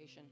Nation.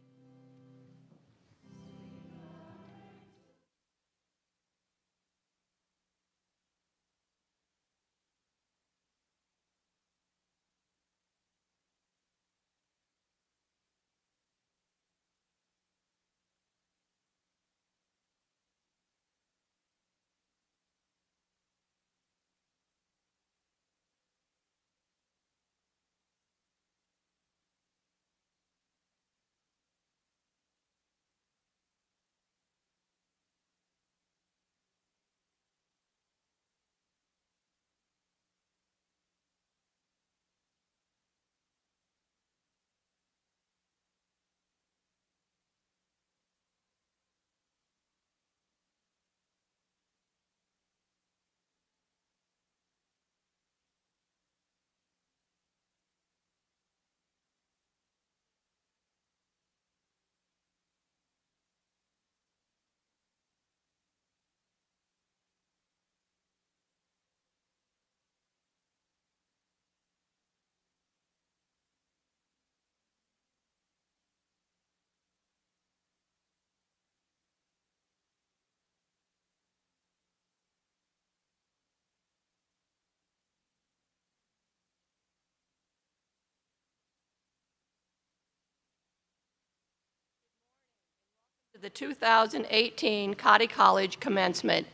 To the 2018 Cottey College Commencement.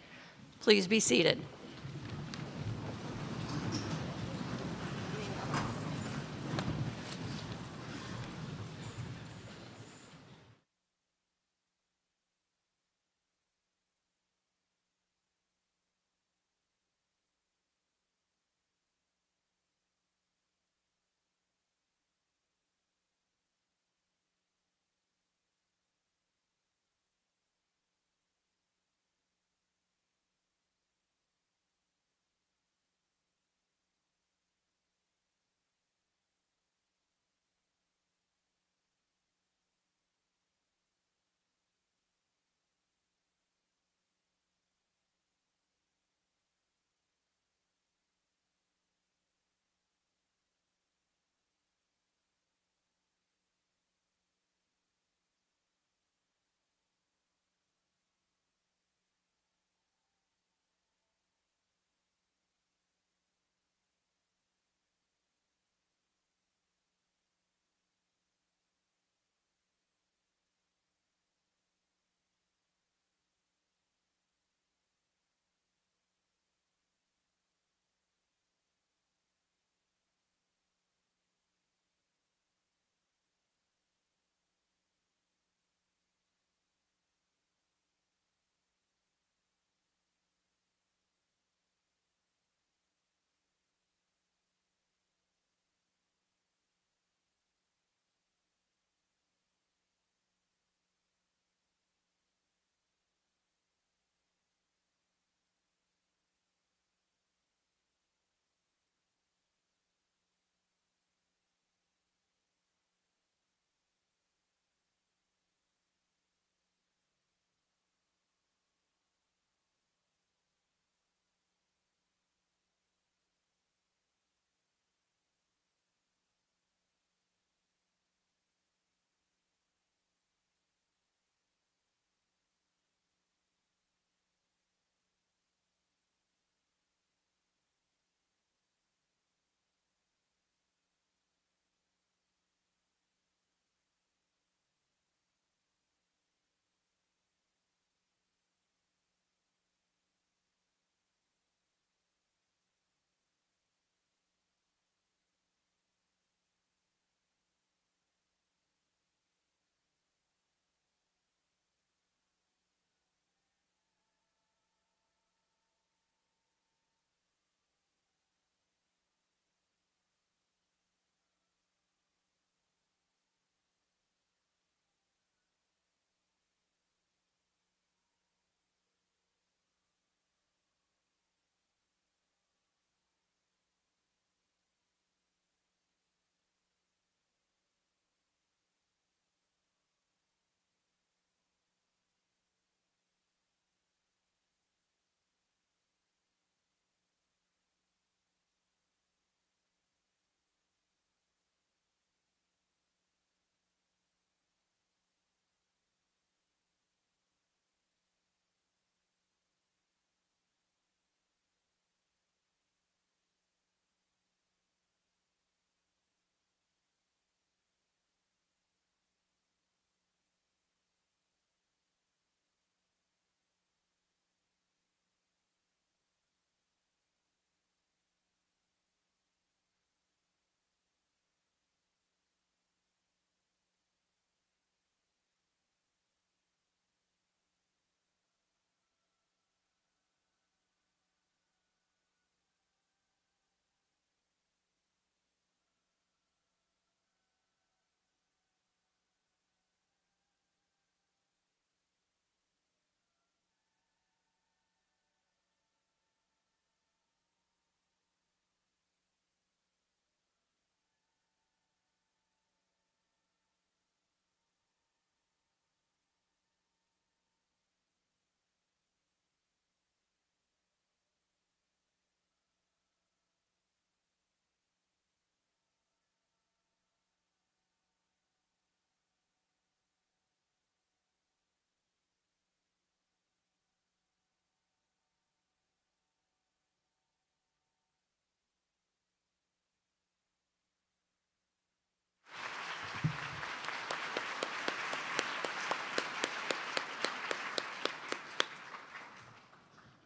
Please be seated.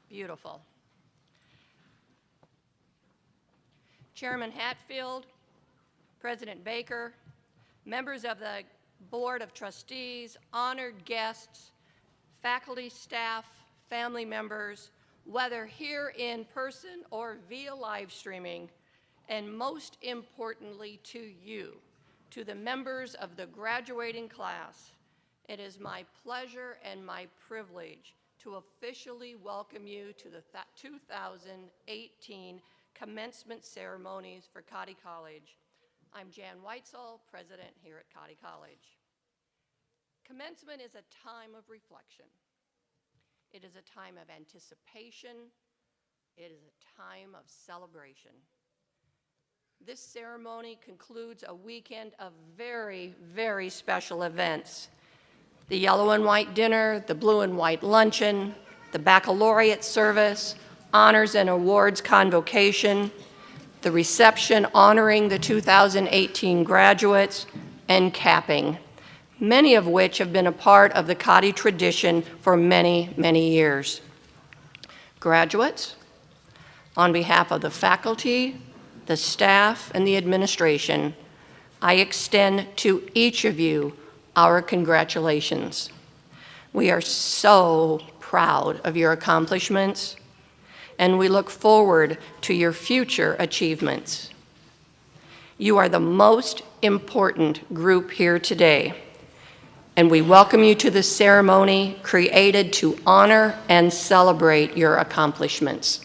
Beautiful. Chairman Hatfield, President Baker, members of the Board of Trustees, honored guests, faculty, staff, family members, whether here in person or via live streaming, and most importantly to you, to the members of the graduating class, it is my pleasure and my privilege to officially welcome you to the 2018 commencement ceremonies for Cottey College. I'm Jan Weitzel, president here at Cottey College. Commencement is a time of reflection. It is a time of anticipation. It is a time of celebration. This ceremony concludes a weekend of very, very special events. The yellow and white dinner, the blue and white luncheon, the baccalaureate service, honors and awards convocation, the reception honoring the 2018 graduates, and capping, many of which have been a part of the Cottey tradition for many, many years. Graduates, on behalf of the faculty, the staff, and the administration, I extend to each of you our congratulations. We are so proud of your accomplishments, and we look forward to your future achievements. You are the most important group here today, and we welcome you to this ceremony created to honor and celebrate your accomplishments.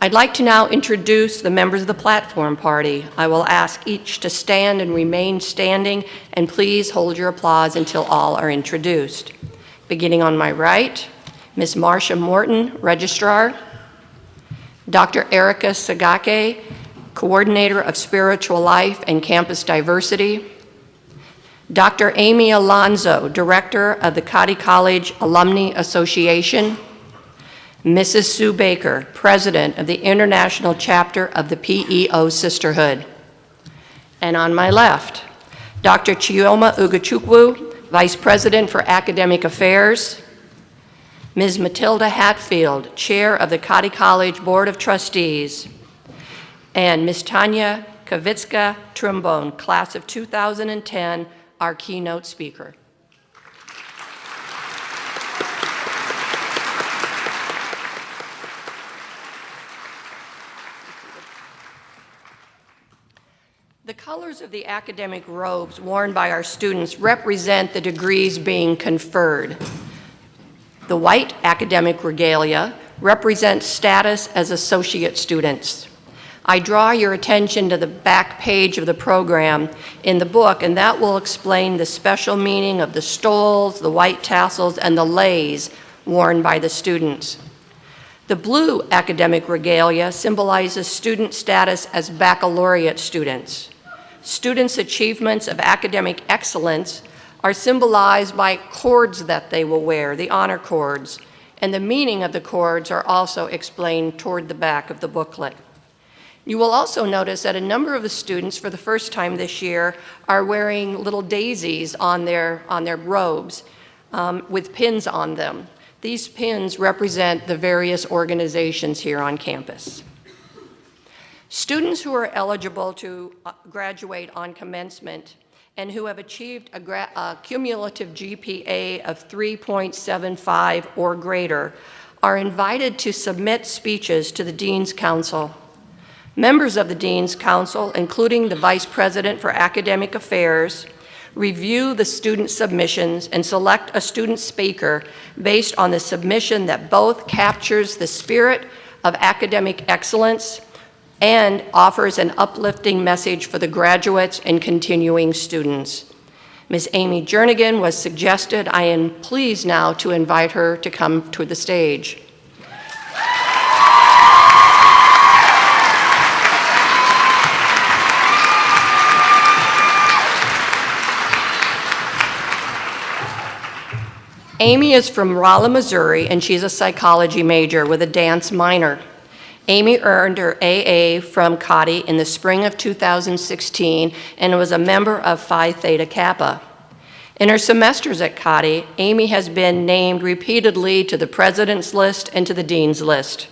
I'd like to now introduce the members of the platform party. I will ask each to stand and remain standing, and please hold your applause until all are introduced. Beginning on my right, Ms. Marcia Morton, Registrar, Dr. Erica Sagake, Coordinator of Spiritual Life and Campus Diversity, Dr. Amy Alonzo, Director of the Cottey College Alumni Association, Mrs. Sue Baker, President of the International Chapter of the PEO Sisterhood. And on my left, Dr. Chioma Ugachukwu, Vice President for Academic Affairs, Ms. Matilda Hatfield, Chair of the Cottey College Board of Trustees, and Ms. Tanya Kavitska-Trombone, Class of 2010, our keynote speaker. The colors of the academic robes worn by our students represent the degrees being conferred. The white academic regalia represents status as associate students. I draw your attention to the back page of the program in the book, and that will explain the special meaning of the stoles, the white tassels, and the leis worn by the students. The blue academic regalia symbolizes student status as baccalaureate students. Students' achievements of academic excellence are symbolized by cords that they will wear, the honor cords, and the meaning of the cords are also explained toward the back of the booklet. You will also notice that a number of the students for the first time this year are wearing little daisies on their robes with pins on them. These pins represent the various organizations here on campus. Students who are eligible to graduate on commencement and who have achieved a cumulative GPA of 3.75 or greater are invited to submit speeches to the Dean's Council. Members of the Dean's Council, including the Vice President for Academic Affairs, review the student submissions and select a student speaker based on the submission that both captures the spirit of academic excellence and offers an uplifting message for the graduates and continuing students. Ms. Amy Jernigan was suggested. I am pleased now to invite her to come to the stage. Amy is from Rolla, Missouri, and she's a psychology major with a dance minor. Amy earned her AA from Cottey in the spring of 2016 and was a member of Phi Theta Kappa. In her semesters at Cottey, Amy has been named repeatedly to the president's list and to the dean's list.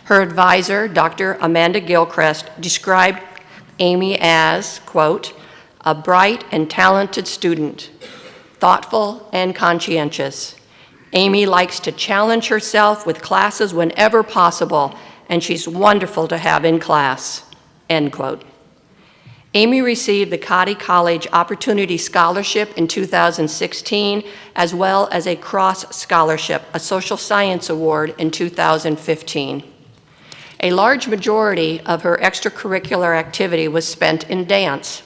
Her advisor, Dr. Amanda Gilchrist, described Amy as, quote, a bright and talented student, thoughtful and conscientious. Amy likes to challenge herself with classes whenever possible, and she's wonderful to have in class, end quote. Amy received the Cottey College Opportunity Scholarship in 2016, as well as a Cross Scholarship, a social science award, in 2015. A large majority of her extracurricular activity was spent in dance.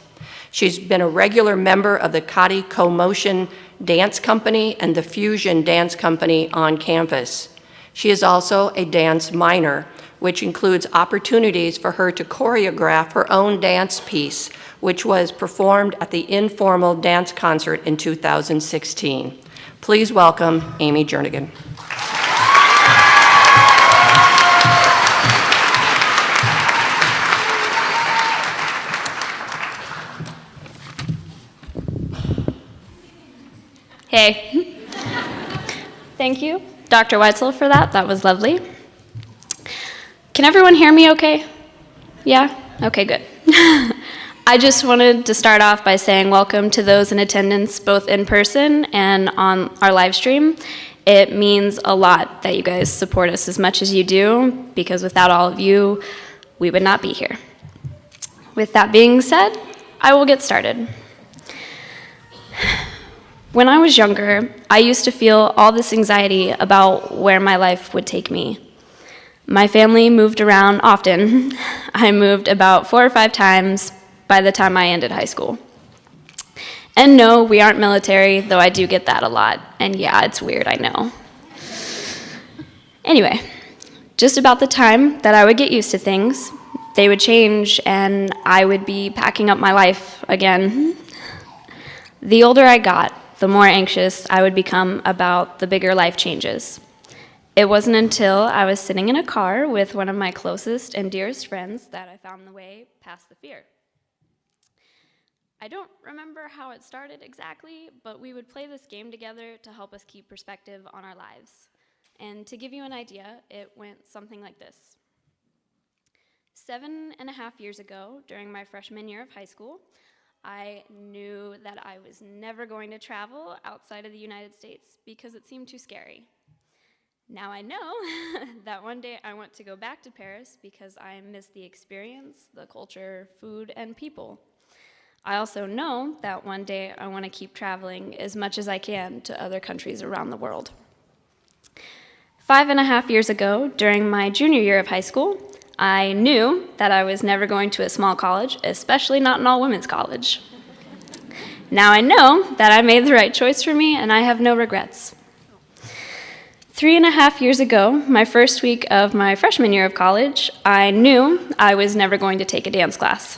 She's been a regular member of the Cottey Co-Motion Dance Company and the Fusion Dance Company on campus. She is also a dance minor, which includes opportunities for her to choreograph her own dance piece, which was performed at the Informal Dance Concert in 2016. Please welcome Amy Jernigan. Hey. Thank you, Dr. Weitzel, for that. That was lovely. Can everyone hear me okay? Yeah? Okay, good. I just wanted to start off by saying welcome to those in attendance, both in person and on our live stream. It means a lot that you guys support us as much as you do, because without all of you, we would not be here. With that being said, I will get started. When I was younger, I used to feel all this anxiety about where my life would take me. My family moved around often. I moved about 4 or 5 times by the time I ended high school. And no, we aren't military, though I do get that a lot. And yeah, it's weird, I know. Anyway, just about the time that I would get used to things, they would change and I would be packing up my life again. The older I got, the more anxious I would become about the bigger life changes. It wasn't until I was sitting in a car with one of my closest and dearest friends that I found the way past the fear. I don't remember how it started exactly, but we would play this game together to help us keep perspective on our lives. And to give you an idea, it went something like this. 7.5 years ago, during my freshman year of high school, I knew that I was never going to travel outside of the United States because it seemed too scary. Now I know that one day I want to go back to Paris because I miss the experience, the culture, food, and people. I also know that one day I want to keep traveling as much as I can to other countries around the world. 5.5 years ago, during my junior year of high school, I knew that I was never going to a small college, especially not an all-women's college. Now I know that I made the right choice for me, and I have no regrets. 3.5 years ago, my first week of my freshman year of college, I knew I was never going to take a dance class.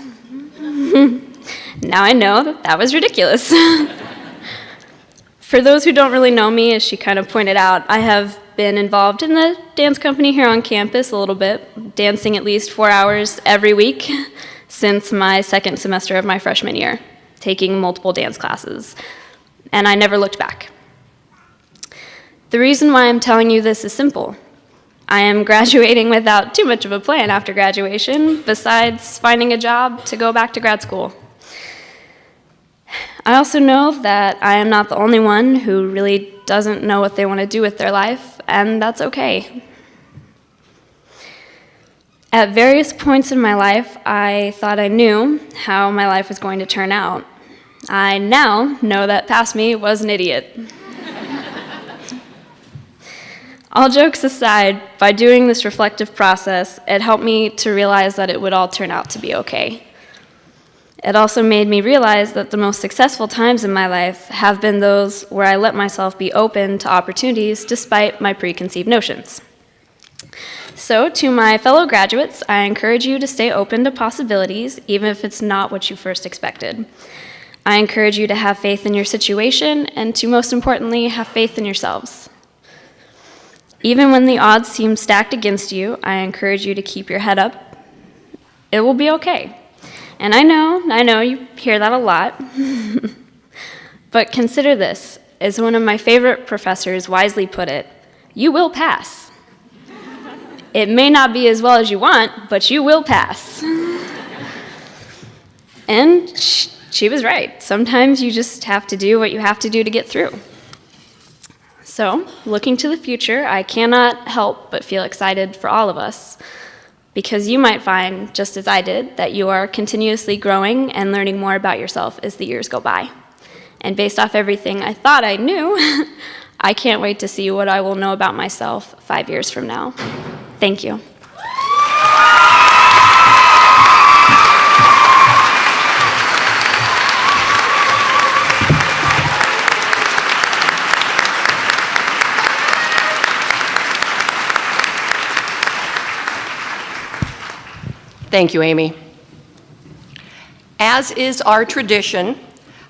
Now I know that that was ridiculous. For those who don't really know me, as she kind of pointed out, I have been involved in the dance company here on campus a little bit, dancing at least 4 hours every week since my second semester of my freshman year, taking multiple dance classes, and I never looked back. The reason why I'm telling you this is simple. I am graduating without too much of a plan after graduation, besides finding a job to go back to grad school. I also know that I am not the only one who really doesn't know what they want to do with their life, and that's okay. At various points in my life, I thought I knew how my life was going to turn out. I now know that past me was an idiot. All jokes aside, by doing this reflective process, it helped me to realize that it would all turn out to be okay. It also made me realize that the most successful times in my life have been those where I let myself be open to opportunities despite my preconceived notions. So, to my fellow graduates, I encourage you to stay open to possibilities, even if it's not what you first expected. I encourage you to have faith in your situation, and to most importantly, have faith in yourselves. Even when the odds seem stacked against you, I encourage you to keep your head up. It will be okay. And I know you hear that a lot. But consider this, as one of my favorite professors wisely put it, you will pass. It may not be as well as you want, but you will pass. And she was right. Sometimes you just have to do what you have to do to get through. So, looking to the future, I cannot help but feel excited for all of us, because you might find, just as I did, that you are continuously growing and learning more about yourself as the years go by. And based off everything I thought I knew, I can't wait to see what I will know about myself 5 years from now. Thank you. Thank you, Amy. As is our tradition,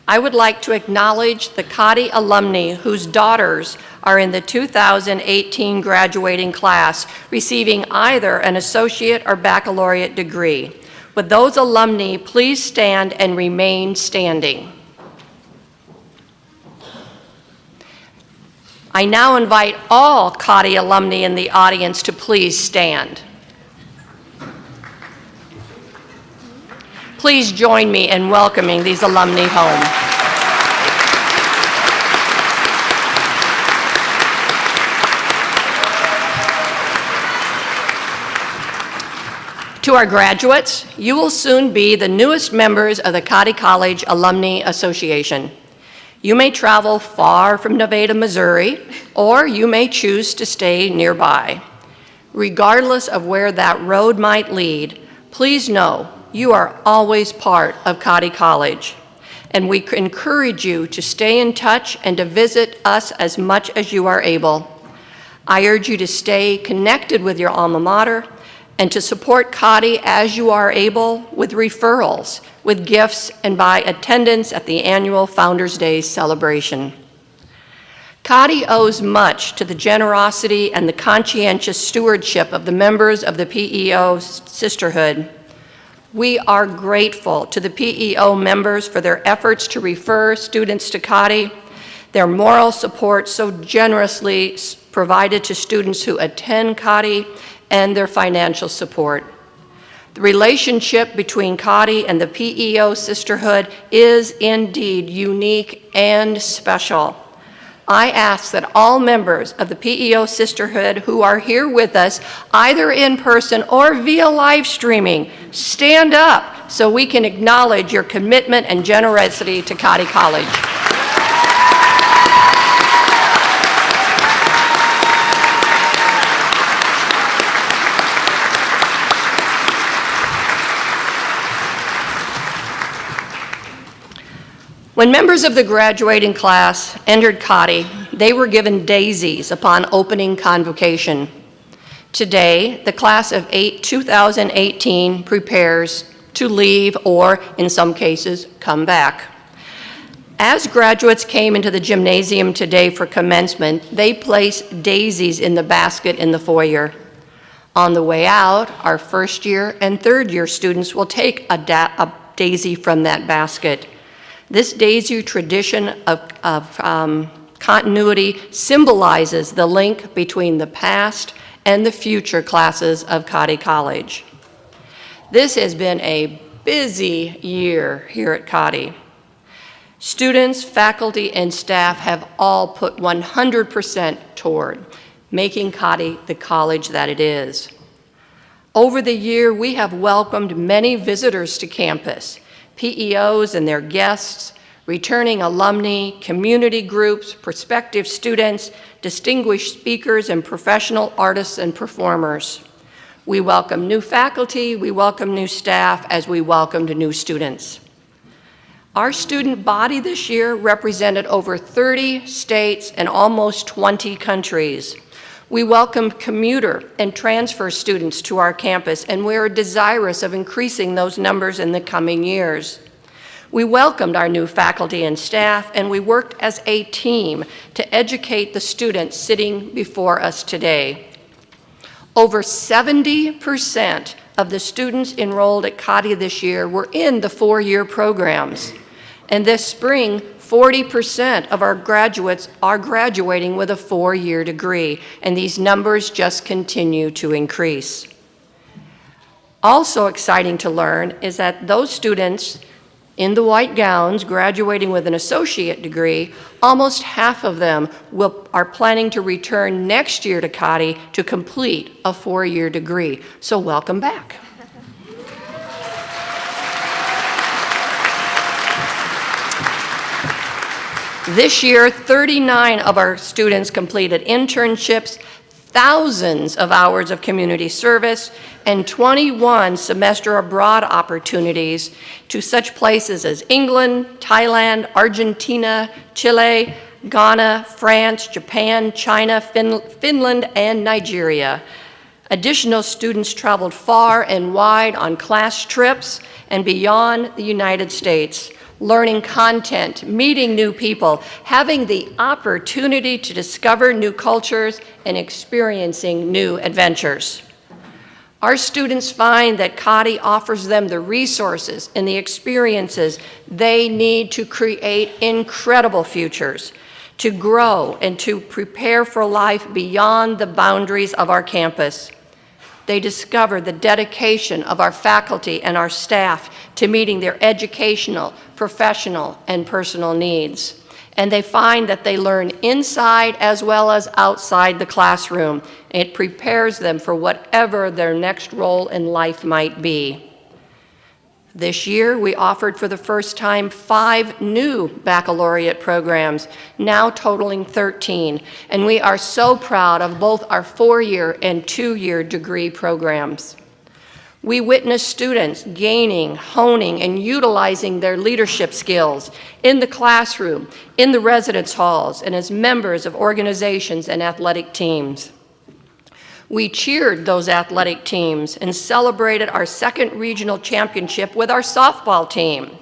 I would like to acknowledge the Cottey alumni whose daughters are in the 2018 graduating class, receiving either an associate or baccalaureate degree. Would those alumni please stand and remain standing? I now invite all Cottey alumni in the audience to please stand. Please join me in welcoming these alumni home. To our graduates, you will soon be the newest members of the Cottey College Alumni Association. You may travel far from Nevada, Missouri, or you may choose to stay nearby. Regardless of where that road might lead, please know you are always part of Cottey College, and we encourage you to stay in touch and to visit us as much as you are able. I urge you to stay connected with your alma mater and to support Cottey as you are able with referrals, with gifts, and by attendance at the annual Founders Day celebration. Cottey owes much to the generosity and the conscientious stewardship of the members of the PEO Sisterhood. We are grateful to the PEO members for their efforts to refer students to Cottey, their moral support so generously provided to students who attend Cottey, and their financial support. The relationship between Cottey and the PEO Sisterhood is indeed unique and special. I ask that all members of the PEO Sisterhood who are here with us, either in person or via live streaming, stand up so we can acknowledge your commitment and generosity to Cottey College. When members of the graduating class entered Cottey, they were given daisies upon opening convocation. Today, the class of 2018 prepares to leave or, in some cases, come back. As graduates came into the gymnasium today for commencement, they placed daisies in the basket in the foyer. On the way out, our first year and third year students will take a daisy from that basket. This daisy tradition of continuity symbolizes the link between the past and the future classes of Cottey College. This has been a busy year here at Cottey. Students, faculty, and staff have all put 100% toward making Cottey the college that it is. Over the year, we have welcomed many visitors to campus, PEOs and their guests, returning alumni, community groups, prospective students, distinguished speakers, and professional artists and performers. We welcome new faculty, we welcome new staff, as we welcomed new students. Our student body this year represented over 30 states and almost 20 countries. We welcome commuter and transfer students to our campus, and we are desirous of increasing those numbers in the coming years. We welcomed our new faculty and staff, and we worked as a team to educate the students sitting before us today. Over 70% of the students enrolled at Cottey this year were in the four-year programs. And this spring, 40% of our graduates are graduating with a 4-year degree, and these numbers just continue to increase. Also exciting to learn is that those students in the white gowns graduating with an associate degree, almost half of them are planning to return next year to Cottey to complete a 4-year degree. So welcome back. This year, 39 of our students completed internships, thousands of hours of community service, and 21 semester abroad opportunities to such places as England, Thailand, Argentina, Chile, Ghana, France, Japan, China, Finland, and Nigeria. Additional students traveled far and wide on class trips and beyond the United States, learning content, meeting new people, having the opportunity to discover new cultures, and experiencing new adventures. Our students find that Cottey offers them the resources and the experiences they need to create incredible futures, to grow and to prepare for life beyond the boundaries of our campus. They discover the dedication of our faculty and our staff to meeting their educational, professional, and personal needs. And they find that they learn inside as well as outside the classroom. It prepares them for whatever their next role in life might be. This year, we offered for the first time 5 new baccalaureate programs, now totaling 13, and we are so proud of both our 4-year and 2-year degree programs. We witness students gaining, honing, and utilizing their leadership skills in the classroom, in the residence halls, and as members of organizations and athletic teams. We cheered those athletic teams and celebrated our 2nd regional championship with our softball team.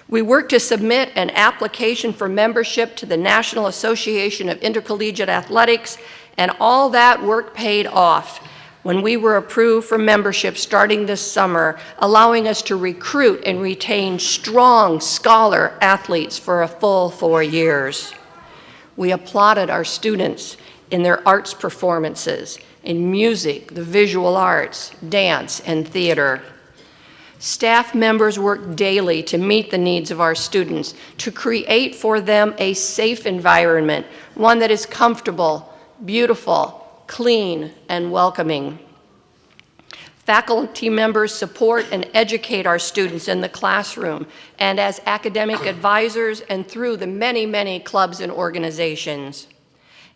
We worked to submit an application for membership to the National Association of Intercollegiate Athletics, and all that work paid off when we were approved for membership starting this summer, allowing us to recruit and retain strong scholar athletes for a full 4 years. We applauded our students in their arts performances, in music, the visual arts, dance, and theater. Staff members work daily to meet the needs of our students, to create for them a safe environment, one that is comfortable, beautiful, clean, and welcoming. Faculty members support and educate our students in the classroom and as academic advisors and through the many, many clubs and organizations.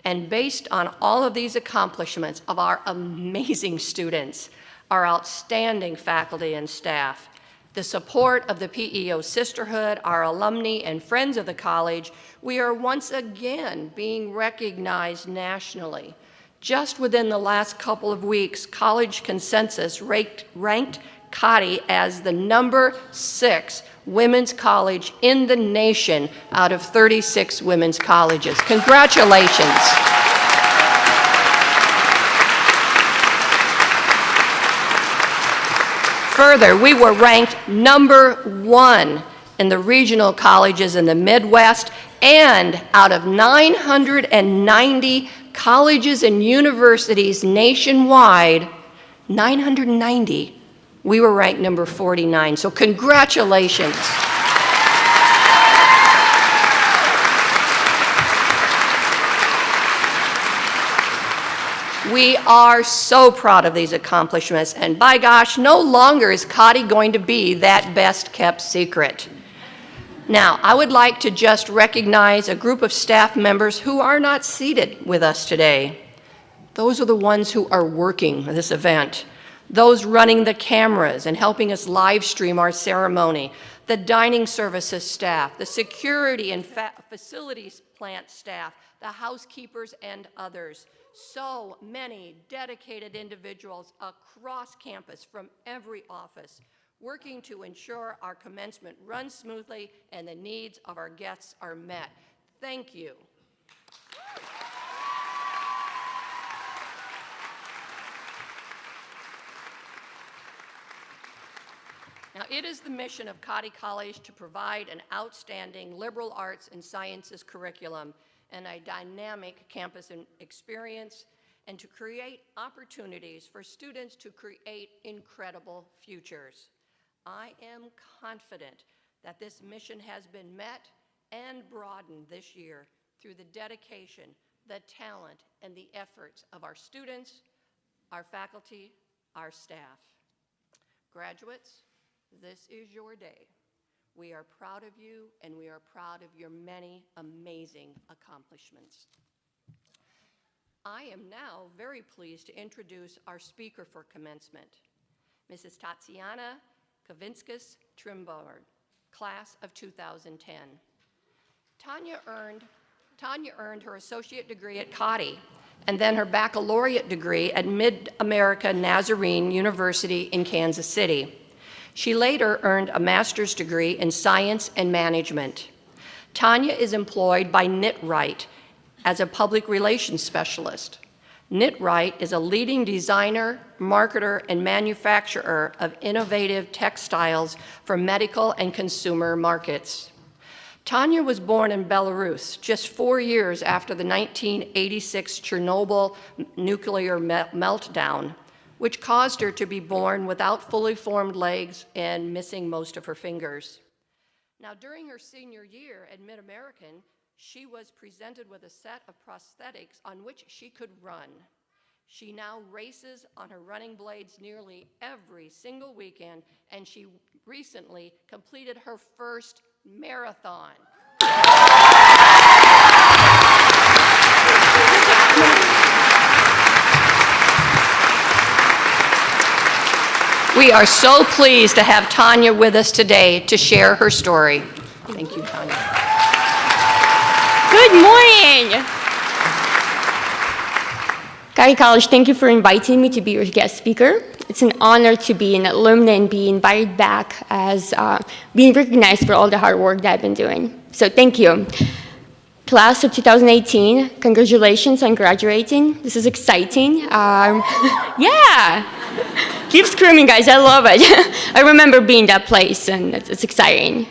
And based on all of these accomplishments of our amazing students, our outstanding faculty and staff, the support of the PEO Sisterhood, our alumni and friends of the college, we are once again being recognized nationally. Just within the last couple of weeks, College Consensus ranked Cottey as the number 6 women's college in the nation out of 36 women's colleges. Congratulations. Further, we were ranked number 1 in the regional colleges in the Midwest, and out of 990 colleges and universities nationwide, 990, we were ranked number 49. So congratulations. We are so proud of these accomplishments, and by gosh, no longer is Cottey going to be that best-kept secret. Now, I would like to just recognize a group of staff members who are not seated with us today. Those are the ones who are working this event, those running the cameras and helping us live stream our ceremony, the dining services staff, the security and facilities plant staff, the housekeepers, and others. So many dedicated individuals across campus from every office working to ensure our commencement runs smoothly and the needs of our guests are met. Thank you. Now, it is the mission of Cottey College to provide an outstanding liberal arts and sciences curriculum and a dynamic campus experience, and to create opportunities for students to create incredible futures. I am confident that this mission has been met and broadened this year through the dedication, the talent, and the efforts of our students, our faculty, our staff. Graduates, this is your day. We are proud of you, and we are proud of your many amazing accomplishments. I am now very pleased to introduce our speaker for commencement, Mrs. Tatiana Kavinskas-Trimboard, class of 2010. Tanya earned her associate degree at Cottey and then her baccalaureate degree at Mid-America Nazarene University in Kansas City. She later earned a master's degree in science and management. Tanya is employed by KnitRight as a public relations specialist. KnitRight is a leading designer, marketer, and manufacturer of innovative textiles for medical and consumer markets. Tanya was born in Belarus just 4 years after the 1986 Chernobyl nuclear meltdown, which caused her to be born without fully formed legs and missing most of her fingers. Now, during her senior year at Mid-American, she was presented with a set of prosthetics on which she could run. She now races on her running blades nearly every single weekend, and she recently completed her first marathon. We are so pleased to have Tanya with us today to share her story. Thank you, Tanya. Good morning. Cottey College, thank you for inviting me to be your guest speaker. It's an honor to be an alumna and be invited back as being recognized for all the hard work that I've been doing. So thank you. Class of 2018, congratulations on graduating. This is exciting. Yeah. Keep screaming, guys. I love it. I remember being that place, and it's exciting.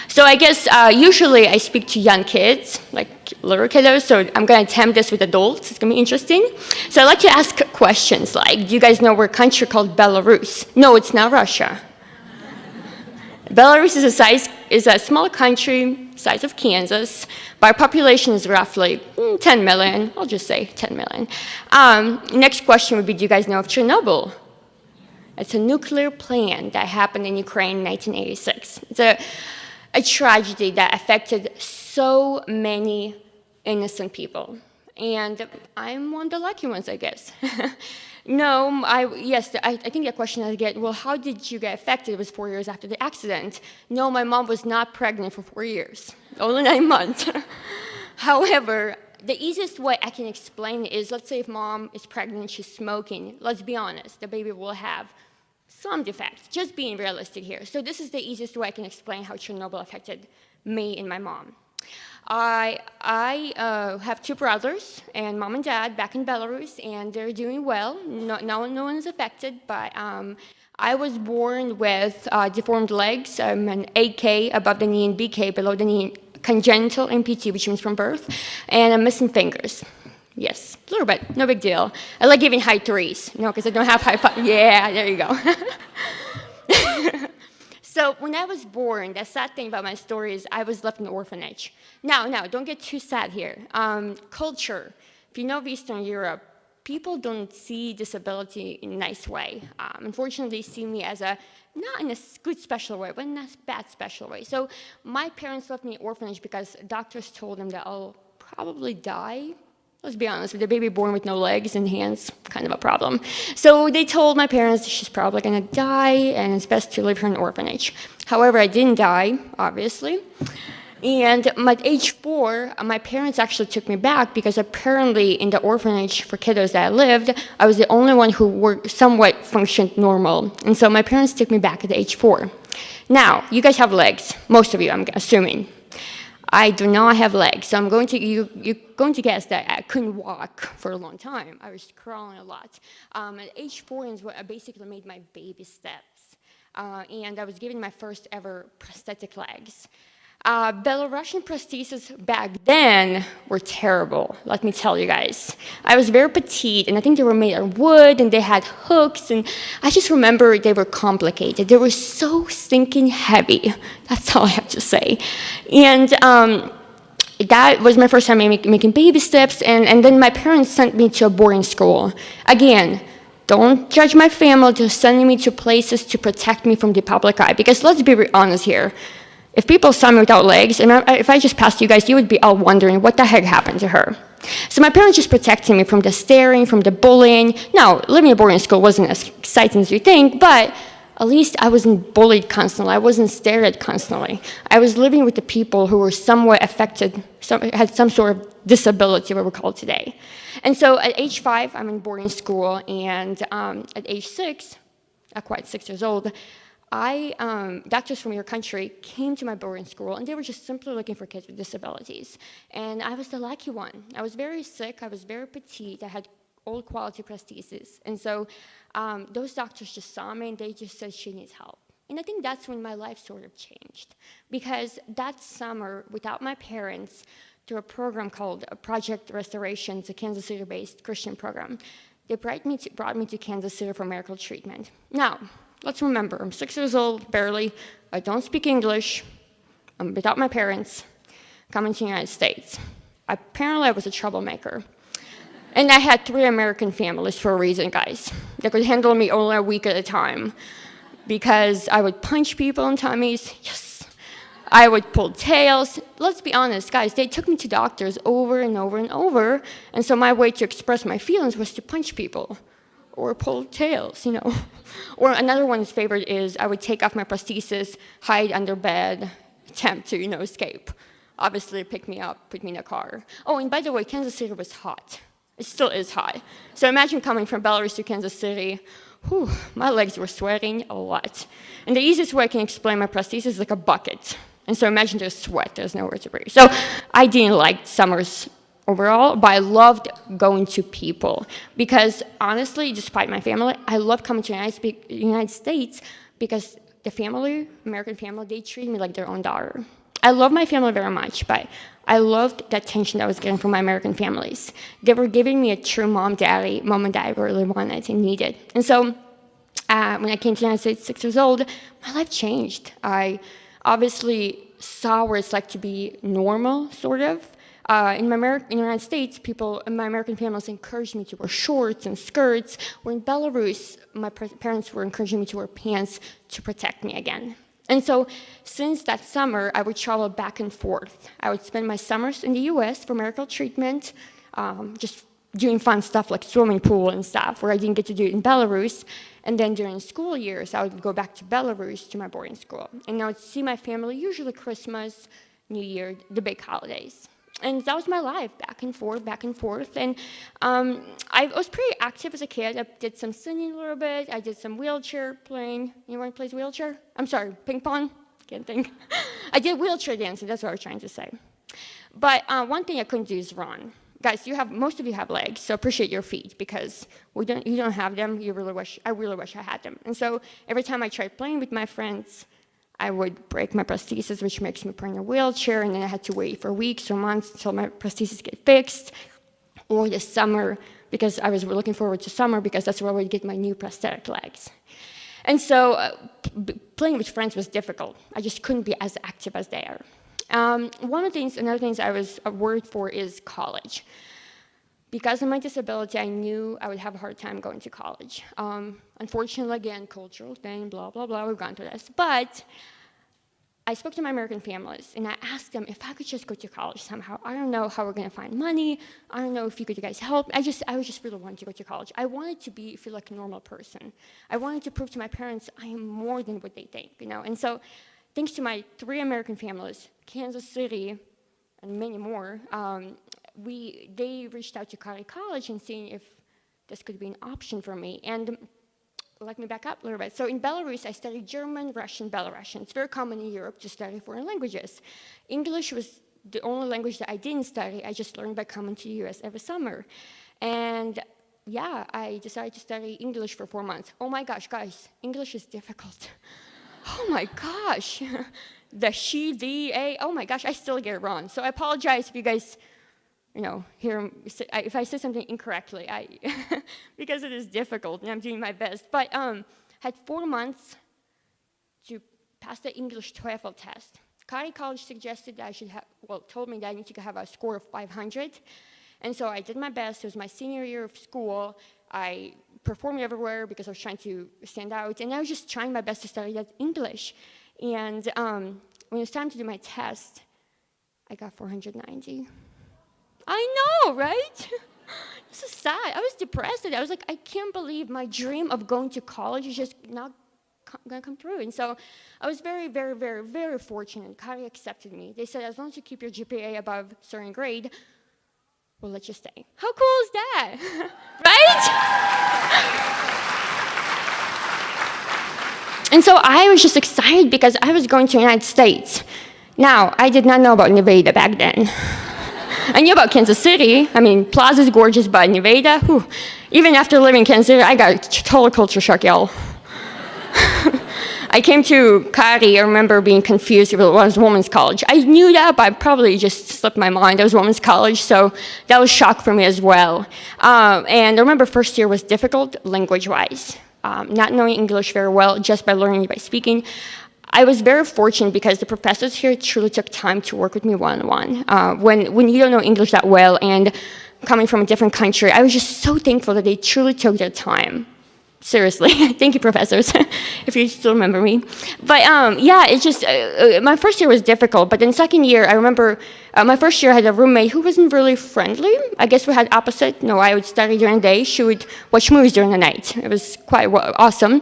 So I guess usually I speak to young kids, like little kiddos, so I'm going to attempt this with adults. It's going to be interesting. So I'd like to ask questions like, do you guys know where a country called Belarus? No, it's not Russia. Belarus is a small country, size of Kansas. By population is roughly 10 million. I'll just say 10 million. Next question would be, do you guys know of Chernobyl? It's a nuclear plant that happened in Ukraine in 1986. It's a tragedy that affected so many innocent people. And I'm one of the lucky ones, I guess. No, I think the question I get, well, how did you get affected? It was 4 years after the accident. No, my mom was not pregnant for 4 years, only 9 months. However, the easiest way I can explain it is, let's say if mom is pregnant, she's smoking, let's be honest, the baby will have some defects, just being realistic here. So this is the easiest way I can explain how Chernobyl affected me and my mom. I have 2 brothers, and mom and dad back in Belarus, and they're doing well. No one is affected, but I was born with deformed legs. I'm an AK above the knee and BK below the knee, congenital amputee, which means from birth, and I'm missing fingers. Yes, a little bit, no big deal. I like giving high 3s, because I don't have high 5. Yeah, there you go. So when I was born, the sad thing about my story is I was left in an orphanage. Now, don't get too sad here. Culture, if you know Eastern Europe, people don't see disability in a nice way. Unfortunately, they see me as not in a good special way, but in a bad special way. So my parents left me in an orphanage because doctors told them that I'll probably die. Let's be honest, with a baby born with no legs and hands, kind of a problem. So they told my parents she's probably going to die and it's best to leave her in an orphanage. However, I didn't die, obviously. And at age 4, my parents actually took me back because apparently in the orphanage for kiddos that I lived, I was the only one who somewhat functioned normal. And so my parents took me back at age 4. Now, you guys have legs, most of you, I'm assuming. I do not have legs, so you're going to guess that I couldn't walk for a long time. I was crawling a lot. At age 4 is when I basically made my baby steps. and I was given my first ever prosthetic legs. Belarusian prostheses back then were terrible, let me tell you guys. I was very petite, and I think they were made of wood, and they had hooks, and I just remember they were complicated. They were so stinking heavy. That's all I have to say. And that was my first time making baby steps, and then my parents sent me to a boarding school. Again, don't judge my family. They're sending me to places to protect me from the public eye, because let's be honest here. If people saw me without legs, and if I just passed you guys, you would be all wondering what the heck happened to her. So my parents just protected me from the staring, from the bullying. Now, living in a boarding school wasn't as exciting as you think, but at least I wasn't bullied constantly. I wasn't stared at constantly. I was living with the people who were somewhat affected, had some sort of disability, what we're called today. And so at age 5, I'm in boarding school, and at age 6, not quite 6 years old, doctors from your country came to my boarding school, and they were just simply looking for kids with disabilities. And I was the lucky one. I was very sick. I was very petite. I had old quality prostheses. And so those doctors just saw me, and they just said she needs help. And I think that's when my life sort of changed. Because that summer, without my parents, through a program called Project Restoration, it's a Kansas City-based Christian program, they brought me to Kansas City for medical treatment. Now, let's remember, I'm 6 years old, barely. I don't speak English. I'm without my parents, coming to the United States. Apparently, I was a troublemaker. And I had 3 American families for a reason, guys. They could handle me only a week at a time, because I would punch people in tummies. Yes. I would pull tails. Let's be honest, guys, they took me to doctors over and over and over, and so my way to express my feelings was to punch people or pull tails, you know. Or another one's favorite is I would take off my prosthesis, hide under bed, attempt to, escape. Obviously, pick me up, put me in a car. Oh, and by the way, Kansas City was hot. It still is hot. So imagine coming from Belarus to Kansas City. Whew, my legs were sweating a lot. And the easiest way I can explain my prosthesis is like a bucket. And so imagine there's sweat, there's nowhere to breathe. So I didn't like summers overall, but I loved going to people. Because honestly, despite my family, I loved coming to the United States because the family, American family, they treat me like their own daughter. I love my family very much, but I loved the attention that I was getting from my American families. They were giving me a true mom and dad really wanted and needed. And so when I came to the United States 6 years old, my life changed. I obviously saw what it's like to be normal, sort of. In the United States, people in my American families encouraged me to wear shorts and skirts, where in Belarus, my parents were encouraging me to wear pants to protect me again. And so since that summer, I would travel back and forth. I would spend my summers in the US for medical treatment, just doing fun stuff like swimming pool and stuff, where I didn't get to do it in Belarus. And then during school years, I would go back to Belarus to my boarding school. And I would see my family, usually Christmas, New Year, the big holidays. And that was my life, back and forth, back and forth. And I was pretty active as a kid. I did some singing a little bit. I did some wheelchair playing. Anyone plays wheelchair? I'm sorry, ping pong? Can't think. I did wheelchair dancing, that's what I was trying to say. But one thing I couldn't do is run. Guys, most of you have legs, so appreciate your feet, because you don't have them. I really wish I had them. And so every time I tried playing with my friends, I would break my prosthesis, which makes me put in a wheelchair, and then I had to wait for weeks or months until my prosthesis get fixed. Or the summer, because I was looking forward to summer, because that's where I would get my new prosthetic legs. And so playing with friends was difficult. I just couldn't be as active as they are. Another thing I was worried for is college. Because of my disability, I knew I would have a hard time going to college. Unfortunately, again, cultural thing, blah, blah, blah, we've gone through this. But I spoke to my American families, and I asked them if I could just go to college somehow. I don't know how we're going to find money. I don't know if you could guys help. I just really wanted to go to college. I wanted to feel like a normal person. I wanted to prove to my parents I am more than what they think, And so thanks to my 3 American families, Kansas City, and many more, they reached out to Cottey College and seeing if this could be an option for me. And let me back up a little bit. So in Belarus, I studied German, Russian, Belarusian. It's very common in Europe to study foreign languages. English was the only language that I didn't study. I just learned by coming to the US every summer. And yeah, I decided to study English for 4 months. Oh my gosh, guys, English is difficult. Oh my gosh. The she, the, a, oh my gosh, I still get it wrong. So I apologize if you guys, hear, if I say something incorrectly, because it is difficult and I'm doing my best. But had 4 months to pass the English TOEFL test. Cottey College suggested that I should have, told me that I need to have a score of 500. And so I did my best. It was my senior year of school. I performed everywhere because I was trying to stand out. And I was just trying my best to study that English. And when it was time to do my test, I got 490. I know, right? This is sad. I was depressed. I was like, I can't believe my dream of going to college is just not going to come through. And so I was very, very, very, very fortunate. Cottey accepted me. They said, as long as you keep your GPA above a certain grade, we'll let you stay. How cool is that? Right? And so I was just excited because I was going to the United States. Now, I did not know about Nevada back then. I knew about Kansas City. I mean, Plaza's gorgeous, but Nevada, whew. Even after living in Kansas City, I got a total culture shock, y'all. I came to Cottey. I remember being confused if it was women's college. I knew that, but I probably just slipped my mind. It was women's college, so that was shock for me as well. And I remember first year was difficult language-wise. Not knowing English very well, just by learning by speaking. I was very fortunate because the professors here truly took time to work with me one-on-one. When you don't know English that well and coming from a different country, I was just so thankful that they truly took their time. Seriously, thank you, professors, if you still remember me. But yeah, it's just, my first year was difficult, but then second year, I remember my first year I had a roommate who wasn't really friendly. I guess we had opposite. No, I would study during the day, she would watch movies during the night. It was quite awesome.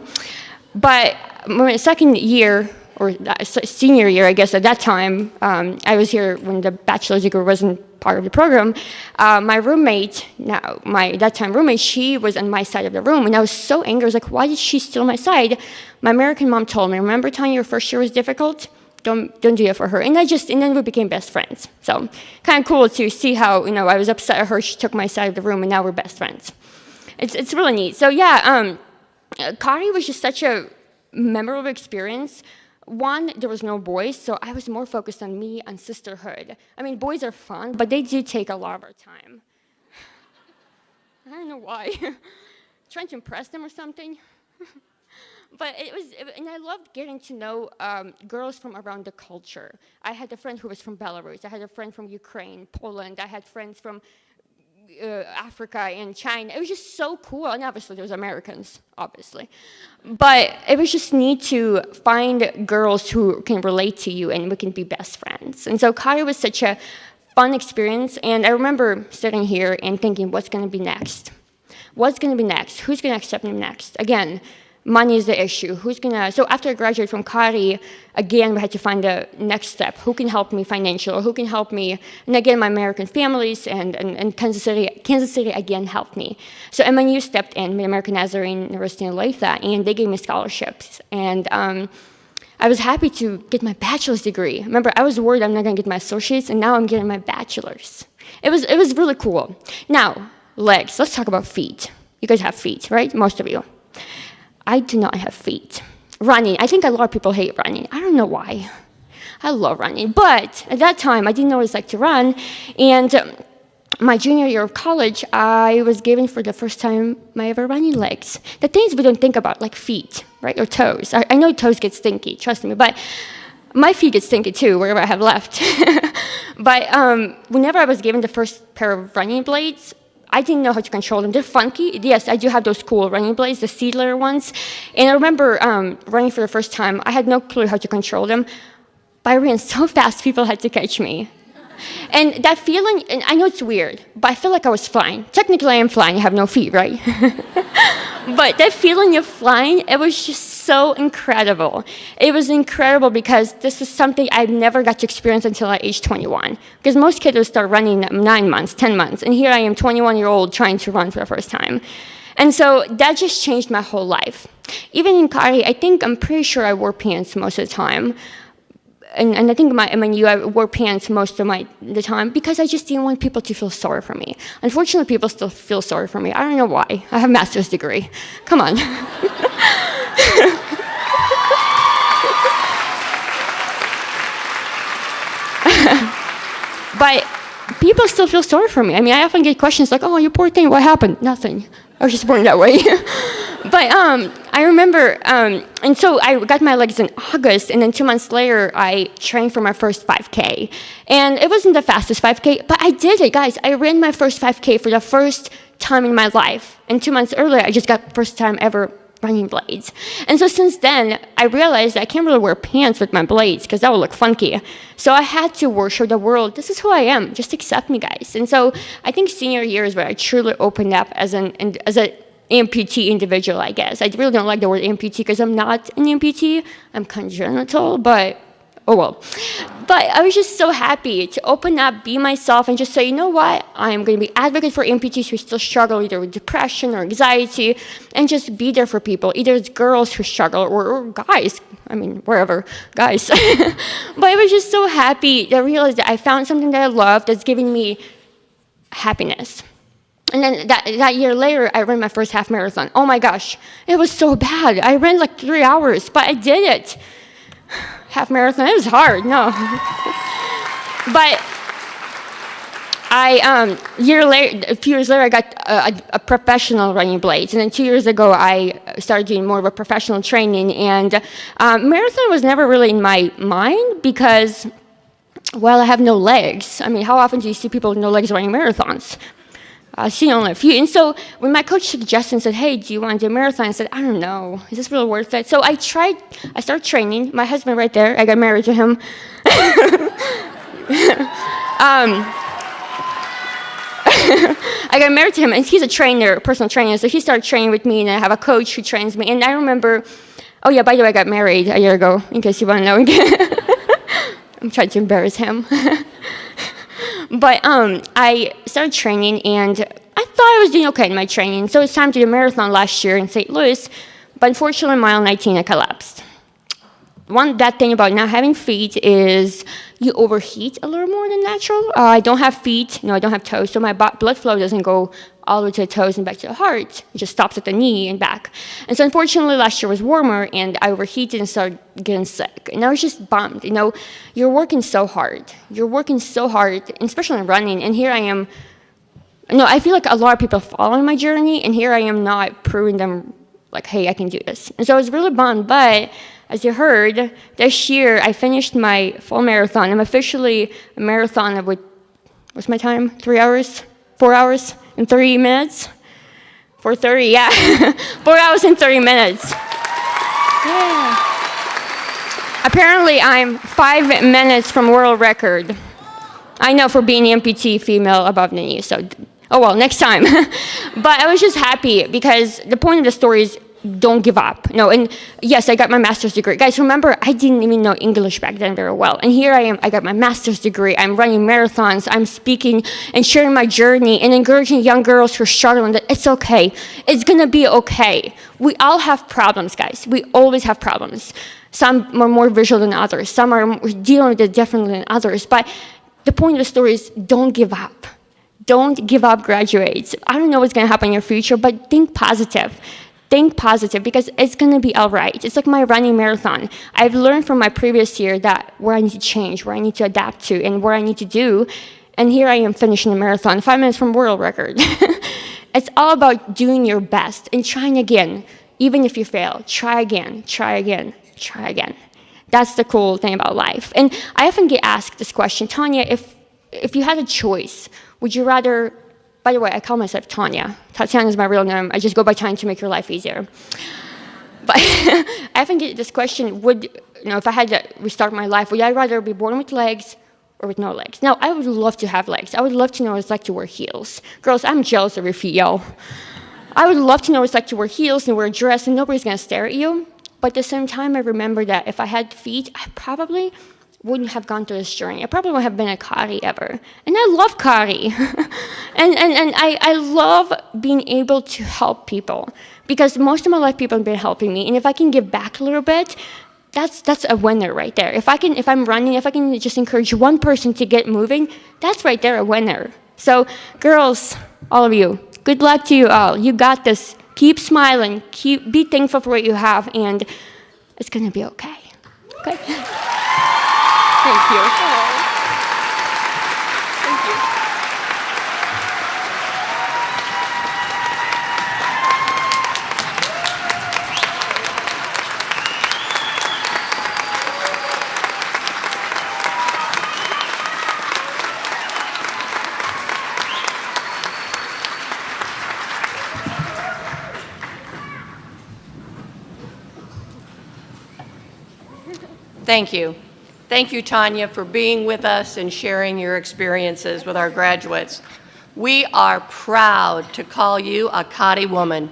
But my second year, or senior year, I guess, at that time, I was here when the bachelor's degree wasn't part of the program. My roommate, that time roommate, she was on my side of the room, and I was so angry. I was like, why did she steal my side? My American mom told me, remember telling your first year was difficult? Don't do that for her. And then we became best friends. So kind of cool to see how, I was upset at her, she took my side of the room, and now we're best friends. It's really neat. So yeah, Cottey was just such a memorable experience. One, there was no boys, so I was more focused on me and sisterhood. I mean, boys are fun, but they do take a lot of our time. I don't know why. Trying to impress them or something. But and I loved getting to know girls from around the culture. I had a friend who was from Belarus. I had a friend from Ukraine, Poland. I had friends from Africa and China. It was just so cool. And obviously there was Americans, obviously. But it was just neat to find girls who can relate to you and we can be best friends. And so Cottey was such a fun experience. And I remember sitting here and thinking, what's going to be next? What's going to be next? Who's going to accept me next? Again, money is the issue. So after I graduated from Cottey, again, we had to find the next step. Who can help me financially? Who can help me? And again, my American families and Kansas City again helped me. So MNU stepped in, the American Nazarene University in Olathe, and they gave me scholarships. And I was happy to get my bachelor's degree. Remember, I was worried I'm not going to get my associate's, and now I'm getting my bachelor's. It was really cool. Now, legs. Let's talk about feet. You guys have feet, right? Most of you. I do not have feet. Running, I think a lot of people hate running. I don't know why. I love running. But at that time, I didn't know what it's like to run. And my junior year of college, I was given for the first time my ever running legs. The things we don't think about, like feet, right, or toes. I know toes get stinky, trust me, but my feet get stinky too, wherever I have left. But whenever I was given the first pair of running blades, I didn't know how to control them. They're funky. Yes, I do have those cool running blades, the seedler ones. And I remember running for the first time. I had no clue how to control them. But I ran so fast, people had to catch me. And that feeling, and I know it's weird, but I feel like I was flying. Technically, I am flying. I have no feet, right? But that feeling of flying, it was just so incredible. It was incredible because this is something I never got to experience until I age 21. Because most kids will start running at 9 months, 10 months, and here I am, 21-year-old, trying to run for the first time. And so that just changed my whole life. Even in Cottey, I'm pretty sure I wore pants most of the time. and I think I wore pants most of the time because I just didn't want people to feel sorry for me. Unfortunately, people still feel sorry for me. I don't know why. I have a master's degree. Come on. But people still feel sorry for me. I mean, I often get questions like, "Oh, you poor thing, what happened?" Nothing. I was just born that way. But I remember, and so I got my legs in August, and then 2 months later, I trained for my first 5K. And it wasn't the fastest 5K, but I did it, guys. I ran my first 5K for the first time in my life. And 2 months earlier, I just got first time ever running blades. And so since then, I realized I can't really wear pants with my blades because that would look funky. So I had to show the world, this is who I am. Just accept me, guys. And so I think senior year is where I truly opened up as an amputee individual, I guess. I really don't like the word amputee because I'm not an amputee. I'm congenital, but oh well. But I was just so happy to open up, be myself, and just say, you know what? I am going to be advocate for amputees who still struggle either with depression or anxiety, and just be there for people. Either it's girls who struggle or guys. I mean, wherever, guys. But I was just so happy to realize that I found something that I love that's giving me happiness. And then that year later, I ran my first half marathon. Oh my gosh, it was so bad. I ran like 3 hours, but I did it. Half marathon, it was hard, no. But a few years later, I got a professional running blades. And then 2 years ago, I started doing more of a professional training. And marathon was never really in my mind because, well, I have no legs. I mean, how often do you see people with no legs running marathons? I've seen only a few. And so when my coach suggested and said, hey, do you want to do a marathon? I said, I don't know. Is this really worth it? So I started training. My husband right there, I got married to him. I got married to him, and he's a trainer, personal trainer. So he started training with me, and I have a coach who trains me. And I remember, oh yeah, by the way, I got married a year ago, in case you want to know. I'm trying to embarrass him. But I started training, and I thought I was doing okay in my training. So it's time to do a marathon last year in St. Louis. But unfortunately, mile 19, I collapsed. One bad thing about not having feet is you overheat a little more than natural. I don't have feet. No, I don't have toes. So my blood flow doesn't go all the way to the toes and back to the heart. It just stops at the knee and back. And so unfortunately, last year was warmer, and I overheated and started getting sick. And I was just bummed. You know, you're working so hard. You're working so hard, especially in running. And here I am. No, I feel like a lot of people follow my journey, and here I am not proving them, like, hey, I can do this. And so I was really bummed. But as you heard, this year I finished my full marathon. I'm officially a marathoner with, what's my time? 3 hours? 4 hours and 30 minutes? 4:30, yeah. 4 hours and 30 minutes. Yeah. Apparently I'm 5 minutes from world record. I know, for being amputee female above the knee, so, oh well, next time. But I was just happy because the point of the story is don't give up. No, and yes, I got my master's degree. Guys, remember, I didn't even know English back then very well. And here I am, I got my master's degree. I'm running marathons. I'm speaking and sharing my journey and encouraging young girls who are struggling that it's okay. It's going to be okay. We all have problems, guys. We always have problems. Some are more visual than others. Some are dealing with it differently than others. But the point of the story is don't give up. Don't give up, graduates. I don't know what's going to happen in your future, but think positive. Think positive because it's going to be all right. It's like my running marathon. I've learned from my previous year that where I need to change, where I need to adapt to, and what I need to do. And here I am finishing the marathon, 5 minutes from world record. It's all about doing your best and trying again. Even if you fail, try again, try again, try again. That's the cool thing about life. And I often get asked this question, Tanya, if you had a choice, would you rather... By the way, I call myself Tanya. Tatiana is my real name. I just go by Tanya to make your life easier. But I often get this question, if I had to restart my life, would I rather be born with legs or with no legs? Now, I would love to have legs. I would love to know what it's like to wear heels. Girls, I'm jealous of your feet, y'all. I would love to know what it's like to wear heels and wear a dress and nobody's going to stare at you. But at the same time, I remember that if I had feet, I probably wouldn't have gone through this journey. I probably wouldn't have been at Cottey ever. And I love Cottey. and I love being able to help people because most of my life people have been helping me. And if I can give back a little bit, that's a winner right there. If I'm running, if I can just encourage one person to get moving, that's right there a winner. So girls, all of you, good luck to you all. You got this. Keep smiling. Be thankful for what you have, and it's gonna be okay. Okay. Thank you. Thank you. Thank you. Thank you, Tanya, for being with us and sharing your experiences with our graduates. We are proud to call you a Cottey woman.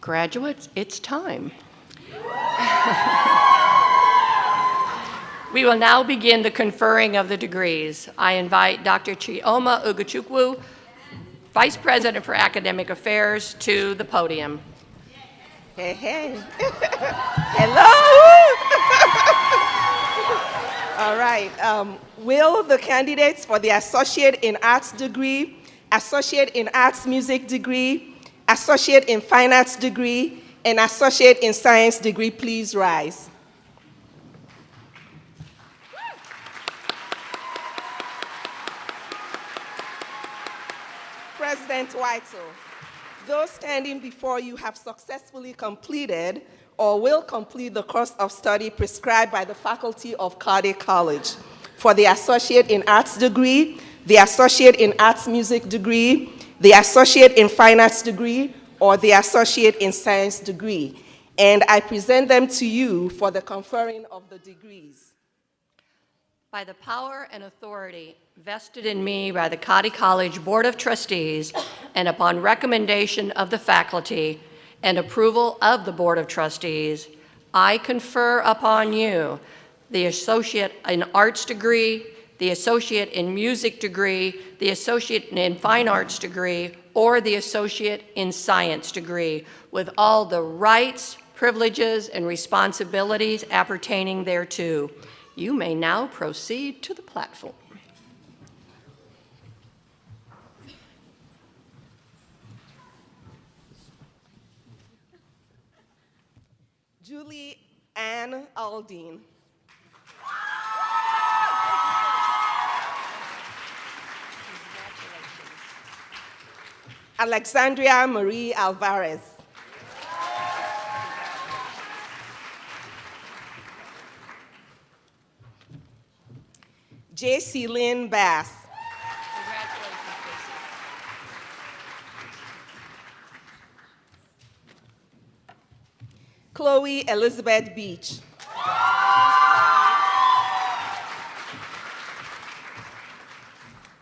Graduates, it's time. We will now begin the conferring of the degrees. I invite Dr. Chioma Ugochukwu, Vice President for Academic Affairs, to the podium. Hey, hey. Hello. All right. Will the candidates for the Associate in Arts degree, Associate in Arts Music degree, Associate in Fine Arts degree, and Associate in Science degree please rise? President Weitzel, those standing before you have successfully completed or will complete the course of study prescribed by the faculty of Cottey College for the Associate in Arts degree, the Associate in Arts Music degree, the Associate in Fine Arts degree, or the Associate in Science degree. And I present them to you for the conferring of the degrees. By the power and authority vested in me by the Cottey College Board of Trustees, and upon recommendation of the faculty and approval of the Board of Trustees, I confer upon you the Associate in Arts degree, the Associate in Music degree, the Associate in Fine Arts degree, or the Associate in Science degree, with all the rights, privileges, and responsibilities appertaining thereto. You may now proceed to the platform. Julie Ann Aldine. Alexandria Marie Alvarez. J.C. Lynn Bass. Chloe Elizabeth Beach.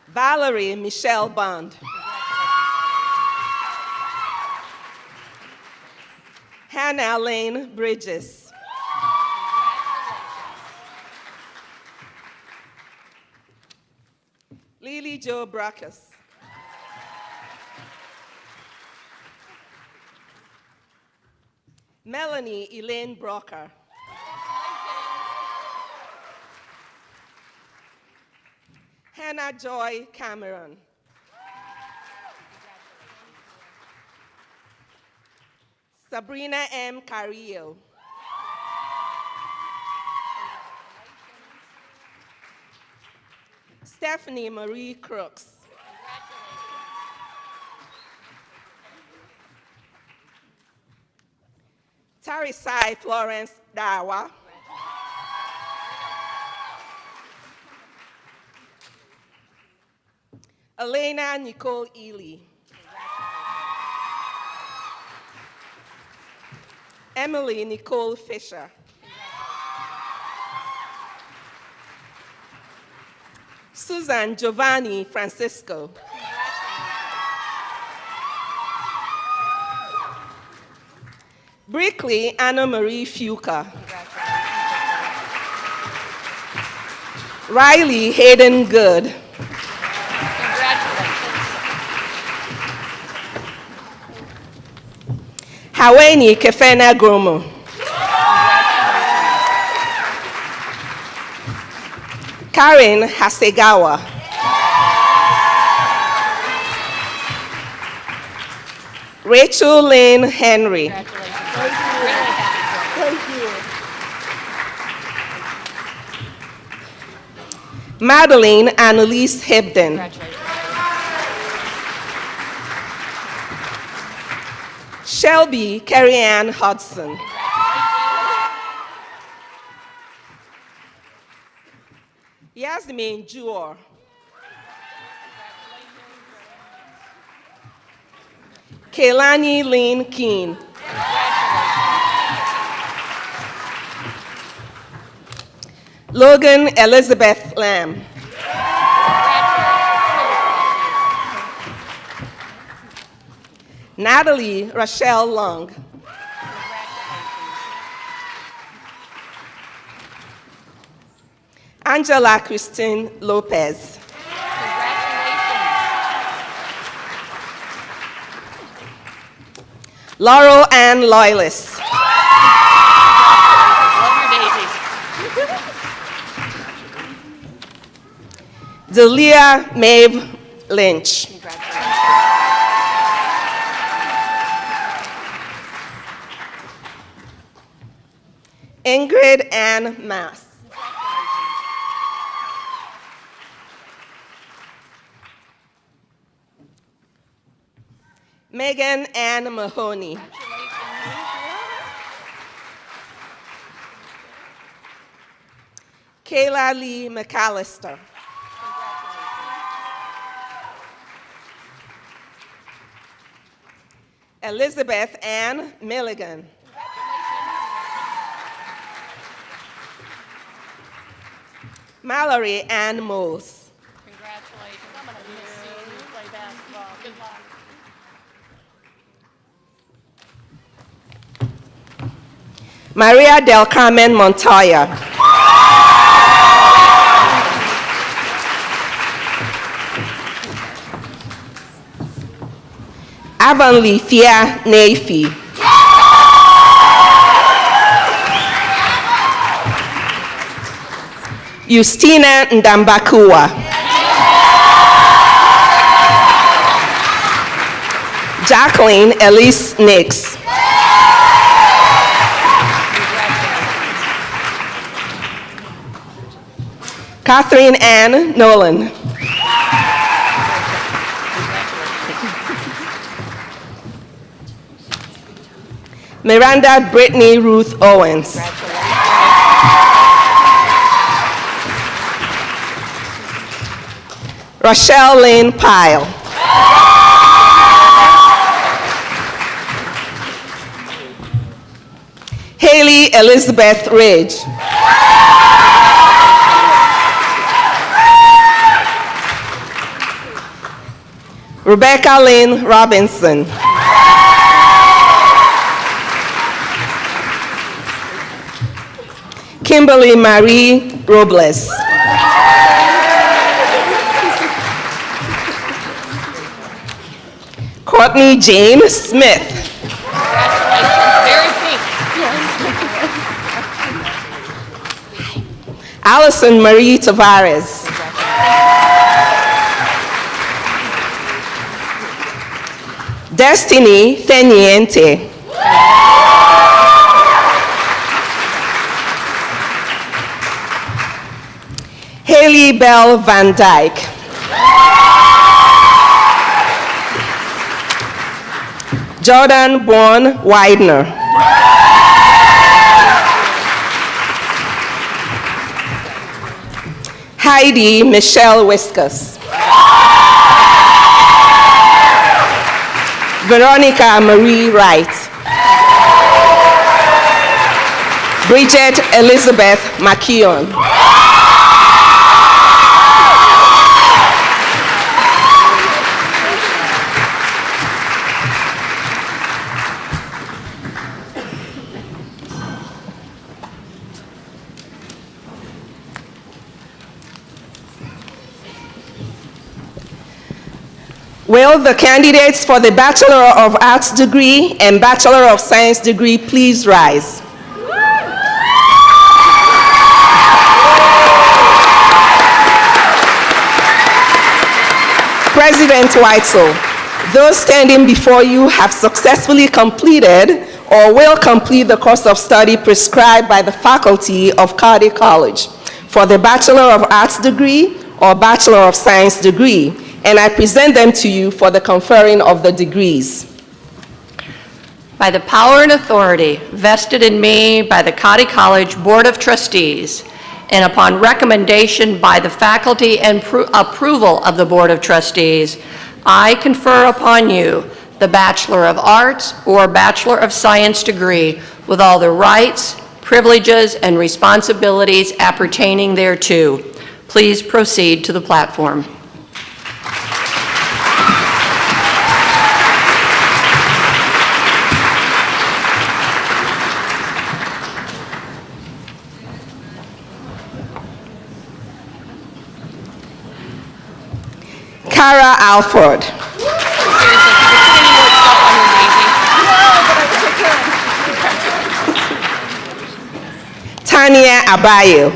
Valerie Michelle Bond. Hannah Lane Bridges. Lily Jo Brackus. Melanie Elaine Brocker. Hannah Joy Cameron. Sabrina M. Carrillo. Stephanie Marie Crooks. Tarisai Florence Dawa. Elena Nicole Ely. Emily Nicole Fisher. Susan Giovanni Francisco. Brickley Anna Marie Fuca. Riley Hayden Good. Congratulations. Haweni Kefena Gromo. Karen Hasegawa. Rachel Lynn Henry. Madeline Annalise Hebden. Shelby Carrie-Ann Hudson. Yasmin Jewor. Kaylani Lynn Keene. Logan Elizabeth Lamb. Natalie Rochelle Long. Angela Christine Lopez. Laurel Ann Loylis. Delia Maeve Lynch. Ingrid Ann Mass. Megan Ann Mahoney. Kayla Lee McAllister. Elizabeth Ann Milligan. Mallory Ann Moles. Congratulations. I'm going to miss seeing you play basketball. Good luck. Maria del Carmen Montoya. Avonlea Thea Nafi. Justina Ndambakua. Jacqueline Elise Nix. Catherine Ann Nolan. Miranda Brittany Ruth Owens. Rochelle Lynn Pyle. Haley Elizabeth Ridge. Rebecca Lynn Robinson. Kimberly Marie Robles. Courtney Jane Smith. Allison Marie Tavares. Destiny Teniente. Haley Bell Van Dyke. Jordan Bourne Widener. Heidi Michelle Whiskas. Veronica Marie Wright. Bridget Elizabeth McKeown. Will the candidates for the Bachelor of Arts degree and Bachelor of Science degree please rise? President Weitzel, those standing before you have successfully completed or will complete the course of study prescribed by the faculty of Cottey College for the Bachelor of Arts degree or Bachelor of Science degree, and I present them to you for the conferring of the degrees. By the power and authority vested in me by the Cottey College Board of Trustees, and upon recommendation by the faculty and approval of the Board of Trustees, I confer upon you the Bachelor of Arts or Bachelor of Science degree with all the rights, privileges, and responsibilities appertaining thereto. Please proceed to the platform. Cara Alford. Tanya Abayo.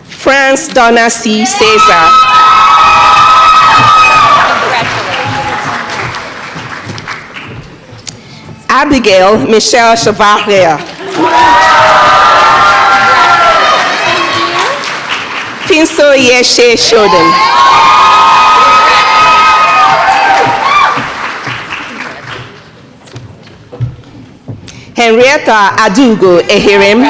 France Donna C. Cesar. Abigail Michelle Chevalier. Finso Yeshe Shoden. Henrietta Adugo Ehirim.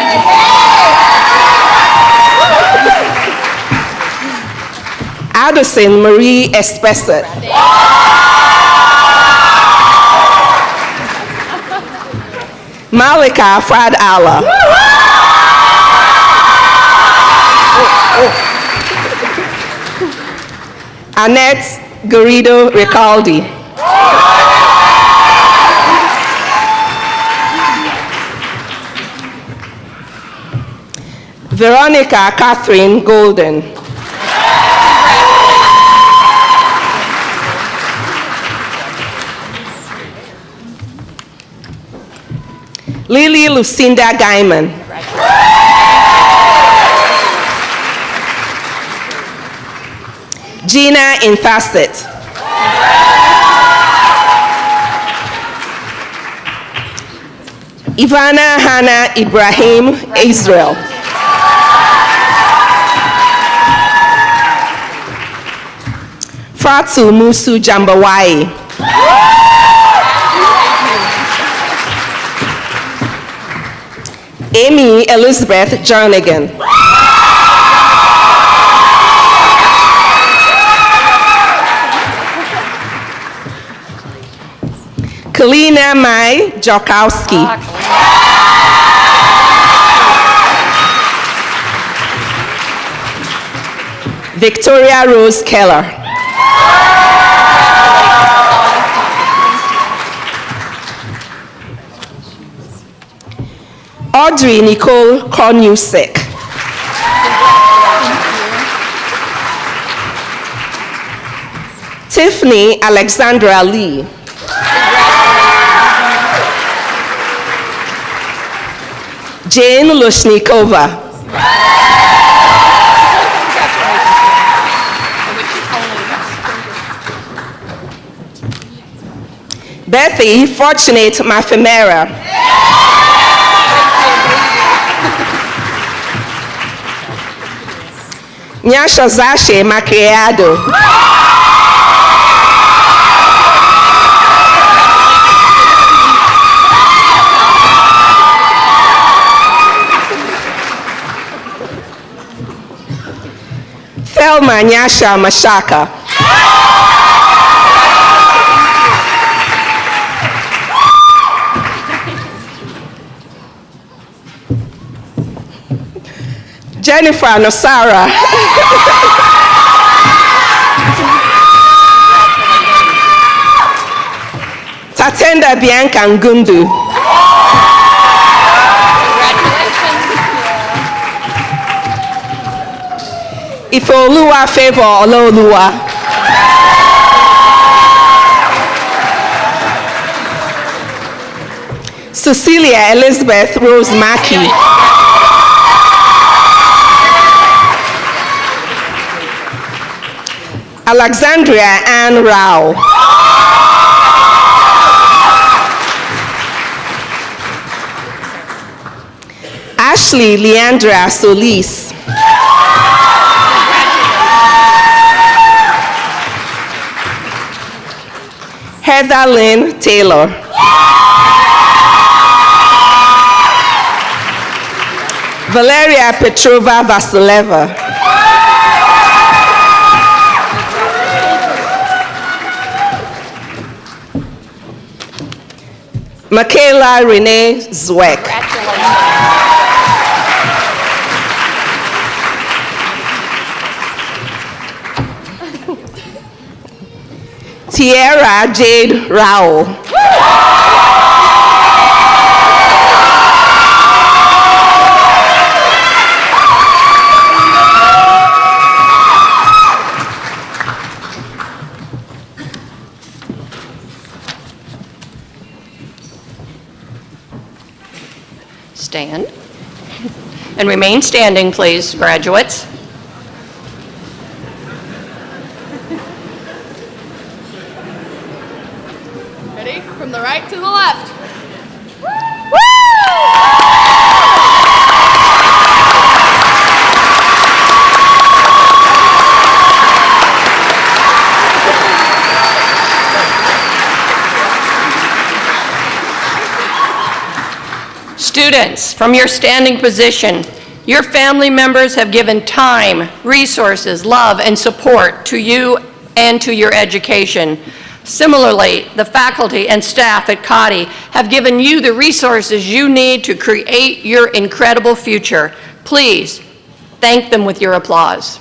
Addison Marie Espeset. Malika Frad Allah. Annette Garrido Ricaldi. Veronica Catherine Golden. Lily Lucinda Gaiman. Gina Infacet. Ivana Hannah Ibrahim Israel. Fatu Musu Jambawai. Amy Elizabeth Jernigan. Kalina Mai Jokowski. Victoria Rose Keller. Audrey Nicole Kornusek. Tiffany Alexandra Lee. Jane Lushnikova. Bethy Fortunate Mafemera. Nyasha Zashe Macreado. Thelma Nyasha Mashaka. Jennifer Nosara. Tatenda Bianca Ngundu. Ifeoluwa Favor Olaoluwa. Cecilia Elizabeth Rose Mackey. Alexandria Ann Rao. Ashley Leandra Solis. Heather Lynn Taylor. Valeria Petrova Vasileva. Michaela Renee Zweck. Tierra Jade Rao. Stand. And remain standing, please, graduates. Ready? From the right to the left. Students, from your standing position, your family members have given time, resources, love, and support to you and to your education. Similarly, the faculty and staff at Cottey have given you the resources you need to create your incredible future. Please, thank them with your applause.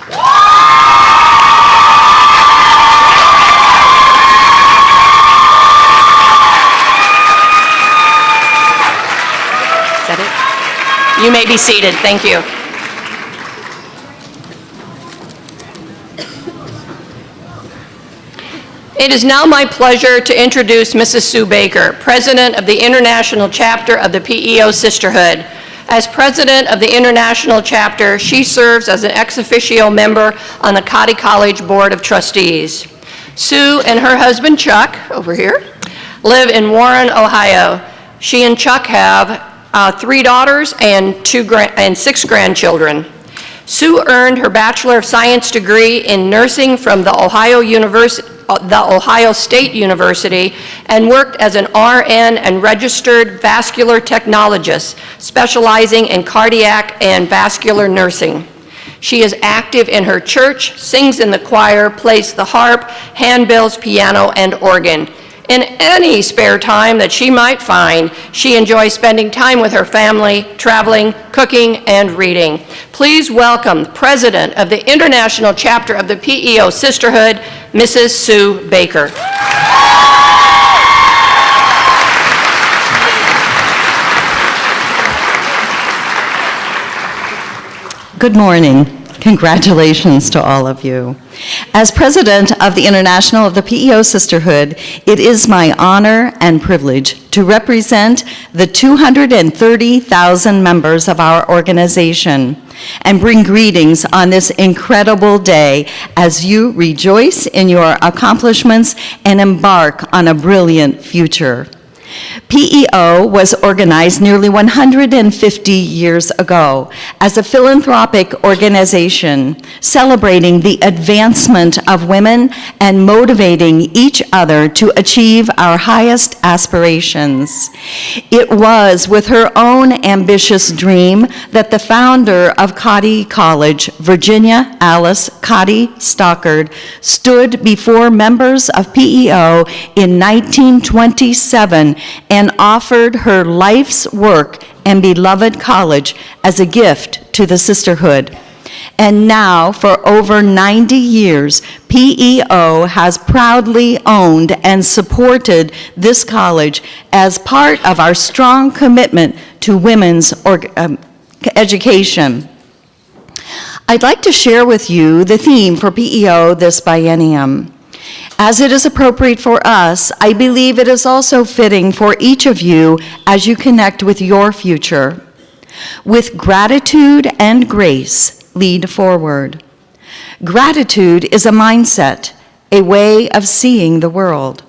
Is that it? You may be seated. Thank you. It is now my pleasure to introduce Mrs. Sue Baker, President of the International Chapter of the PEO Sisterhood. As President of the International Chapter, she serves as an ex officio member on the Cottey College Board of Trustees. Sue and her husband, Chuck, over here, live in Warren, Ohio. She and Chuck have 3 daughters and 6 grandchildren. Sue earned her Bachelor of Science degree in nursing from the Ohio State University and worked as an RN and registered vascular technologist, specializing in cardiac and vascular nursing. She is active in her church, sings in the choir, plays the harp, handbells, piano, and organ. In any spare time that she might find, she enjoys spending time with her family, traveling, cooking, and reading. Please welcome the President of the International Chapter of the PEO Sisterhood, Mrs. Sue Baker. Good morning. Congratulations to all of you. As President of the International of the PEO Sisterhood, it is my honor and privilege to represent the 230,000 members of our organization and bring greetings on this incredible day as you rejoice in your accomplishments and embark on a brilliant future. PEO was organized nearly 150 years ago as a philanthropic organization celebrating the advancement of women and motivating each other to achieve our highest aspirations. It was with her own ambitious dream that the founder of Cottey College, Virginia Alice Cottey Stockard, stood before members of PEO in 1927 and offered her life's work and beloved college as a gift to the sisterhood. And now, for over 90 years, PEO has proudly owned and supported this college as part of our strong commitment to women's education. I'd like to share with you the theme for PEO this biennium. As it is appropriate for us, I believe it is also fitting for each of you as you connect with your future. With gratitude and grace, lead forward. Gratitude is a mindset, a way of seeing the world.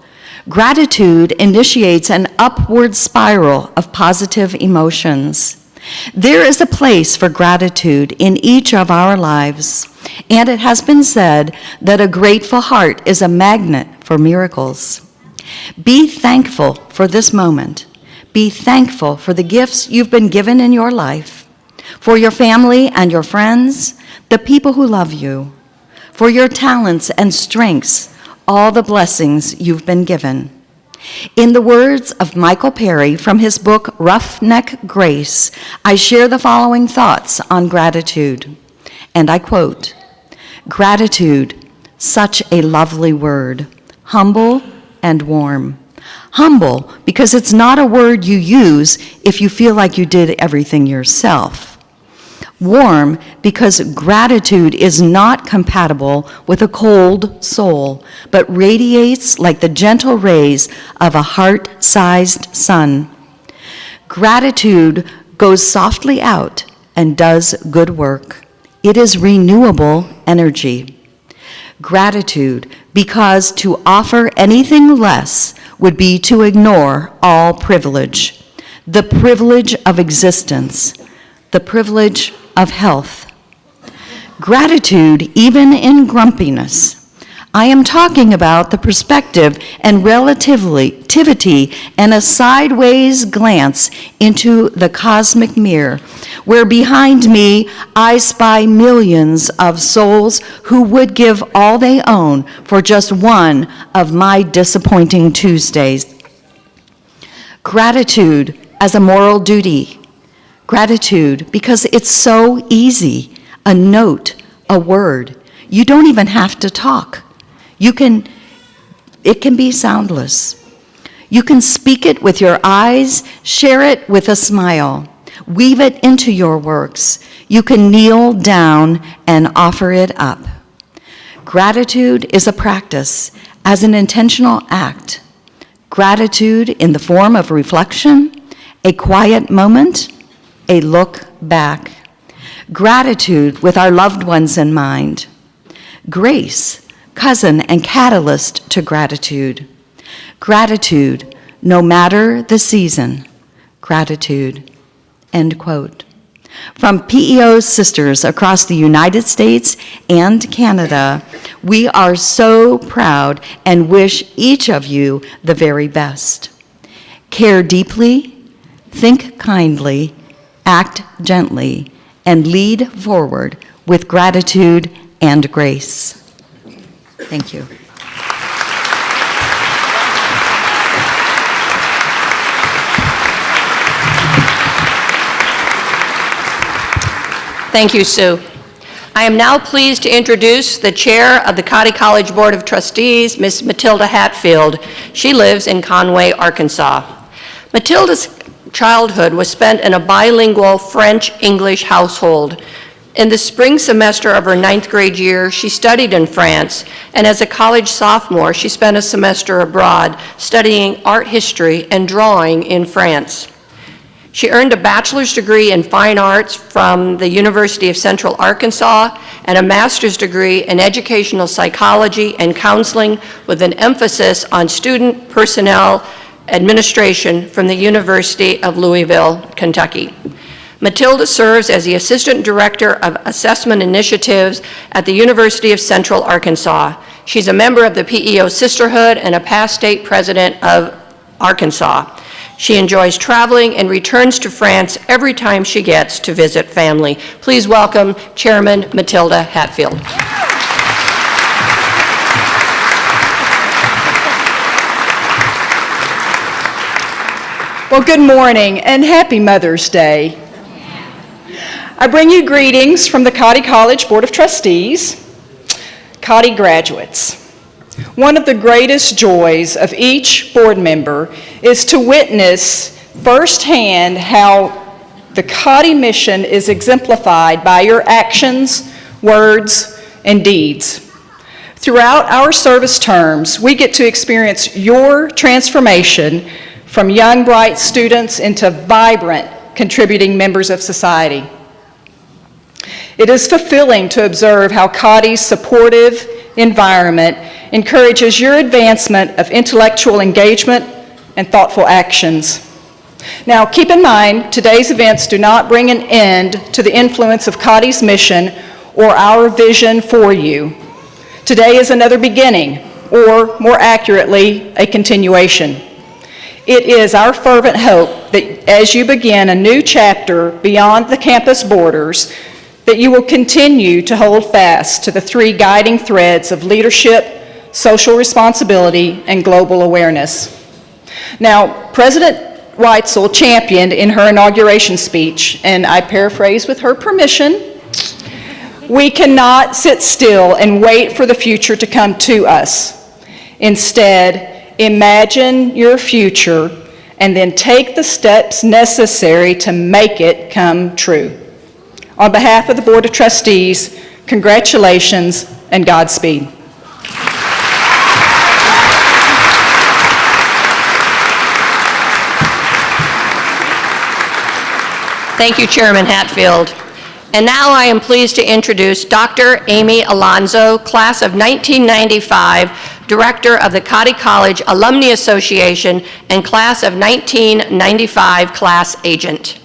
Gratitude initiates an upward spiral of positive emotions. There is a place for gratitude in each of our lives, and it has been said that a grateful heart is a magnet for miracles. Be thankful for this moment. Be thankful for the gifts you've been given in your life, for your family and your friends, the people who love you, for your talents and strengths, all the blessings you've been given. In the words of Michael Perry from his book Roughneck Grace, I share the following thoughts on gratitude. And I quote, "Gratitude, such a lovely word, humble and warm. Humble because it's not a word you use if you feel like you did everything yourself. Warm because gratitude is not compatible with a cold soul, but radiates like the gentle rays of a heart-sized sun. Gratitude goes softly out and does good work. It is renewable energy. Gratitude because to offer anything less would be to ignore all privilege, the privilege of existence, the privilege of health. Gratitude even in grumpiness. I am talking about the perspective and relativity and a sideways glance into the cosmic mirror, where behind me I spy millions of souls who would give all they own for just one of my disappointing Tuesdays. Gratitude as a moral duty. Gratitude because it's so easy. A note, a word. You don't even have to talk. It can be soundless. You can speak it with your eyes, share it with a smile, weave it into your works. You can kneel down and offer it up. Gratitude is a practice as an intentional act. Gratitude in the form of reflection, a quiet moment, a look back. Gratitude with our loved ones in mind. Grace, cousin and catalyst to gratitude. Gratitude, no matter the season. Gratitude, end quote. From PEO sisters across the United States and Canada, we are so proud and wish each of you the very best. Care deeply, think kindly, act gently, and lead forward with gratitude and grace. Thank you. Thank you, Sue. I am now pleased to introduce the chair of the Cottey College Board of Trustees, Ms. Matilda Hatfield. She lives in Conway, Arkansas. Matilda's childhood was spent in a bilingual French-English household. In the spring semester of her 9th grade year, she studied in France, and as a college sophomore, she spent a semester abroad studying art history and drawing in France. She earned a bachelor's degree in fine arts from the University of Central Arkansas and a master's degree in educational psychology and counseling with an emphasis on student personnel administration from the University of Louisville, Kentucky. Matilda serves as the Assistant Director of Assessment Initiatives at the University of Central Arkansas. She's a member of the PEO Sisterhood and a past state president of Arkansas. She enjoys traveling and returns to France every time she gets to visit family. Please welcome Chairman Matilda Hatfield. Well, good morning and happy Mother's Day. I bring you greetings from the Cottey College Board of Trustees. Cottey graduates, one of the greatest joys of each board member is to witness firsthand how the Cottey mission is exemplified by your actions, words, and deeds. Throughout our service terms, we get to experience your transformation from young, bright students into vibrant, contributing members of society. It is fulfilling to observe how Cottey's supportive environment encourages your advancement of intellectual engagement and thoughtful actions. Now, keep in mind, today's events do not bring an end to the influence of Cottey's mission or our vision for you. Today is another beginning, or more accurately, a continuation. It is our fervent hope that as you begin a new chapter beyond the campus borders, that you will continue to hold fast to the three guiding threads of leadership, social responsibility, and global awareness. Now, President Weitzel championed in her inauguration speech, and I paraphrase with her permission, "We cannot sit still and wait for the future to come to us. Instead, imagine your future and then take the steps necessary to make it come true." On behalf of the Board of Trustees, congratulations and Godspeed. Thank you, Chairman Hatfield. And now I am pleased to introduce Dr. Amy Alonzo, class of 1995, Director of the Cottey College Alumni Association and class of 1995 class agent.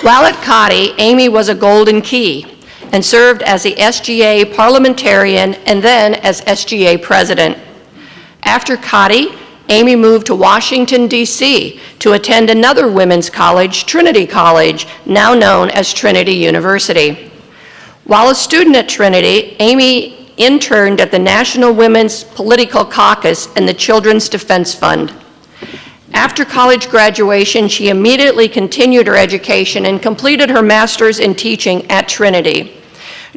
While at Cottey, Amy was a Golden Key and served as the SGA parliamentarian and then as SGA president. After Cottey, Amy moved to Washington, D.C. to attend another women's college, Trinity College, now known as Trinity University. While a student at Trinity, Amy interned at the National Women's Political Caucus and the Children's Defense Fund. After college graduation, she immediately continued her education and completed her master's in teaching at Trinity.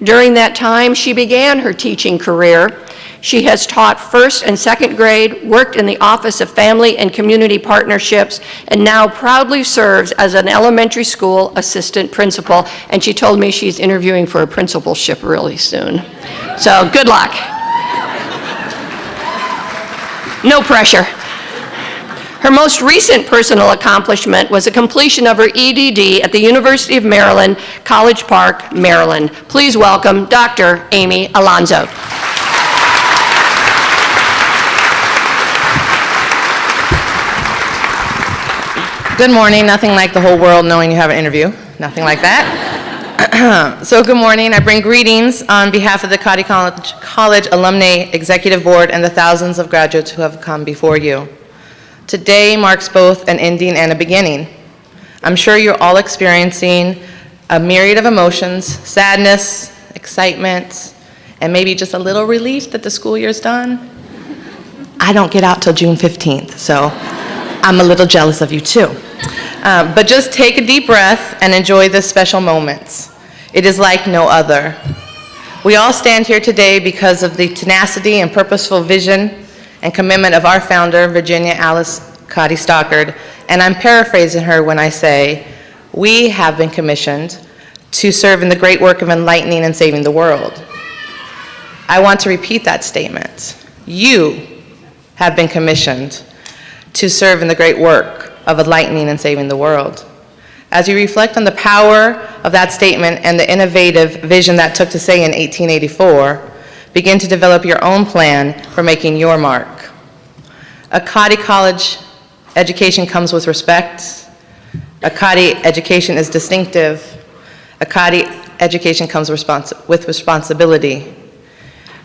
During that time, she began her teaching career. She has taught first and second grade, worked in the Office of Family and Community Partnerships, and now proudly serves as an elementary school assistant principal. And she told me she's interviewing for a principalship really soon. So good luck. No pressure. Her most recent personal accomplishment was the completion of her EDD at the University of Maryland, College Park, Maryland. Please welcome Dr. Amy Alonzo. Good morning. Nothing like the whole world knowing you have an interview. Nothing like that. So good morning. I bring greetings on behalf of the Cottey College Alumni Executive Board and the thousands of graduates who have come before you. Today marks both an ending and a beginning. I'm sure you're all experiencing a myriad of emotions, sadness, excitement, and maybe just a little relief that the school year's done. I don't get out till June 15th, so I'm a little jealous of you too. But just take a deep breath and enjoy this special moment. It is like no other. We all stand here today because of the tenacity and purposeful vision and commitment of our founder, Virginia Alice Cottey Stockard, and I'm paraphrasing her when I say, we have been commissioned to serve in the great work of enlightening and saving the world. I want to repeat that statement. You have been commissioned to serve in the great work of enlightening and saving the world. As you reflect on the power of that statement and the innovative vision that took to say in 1884, begin to develop your own plan for making your mark. A Cottey College education comes with respect. A Cottey education is distinctive. A Cottey education comes with responsibility.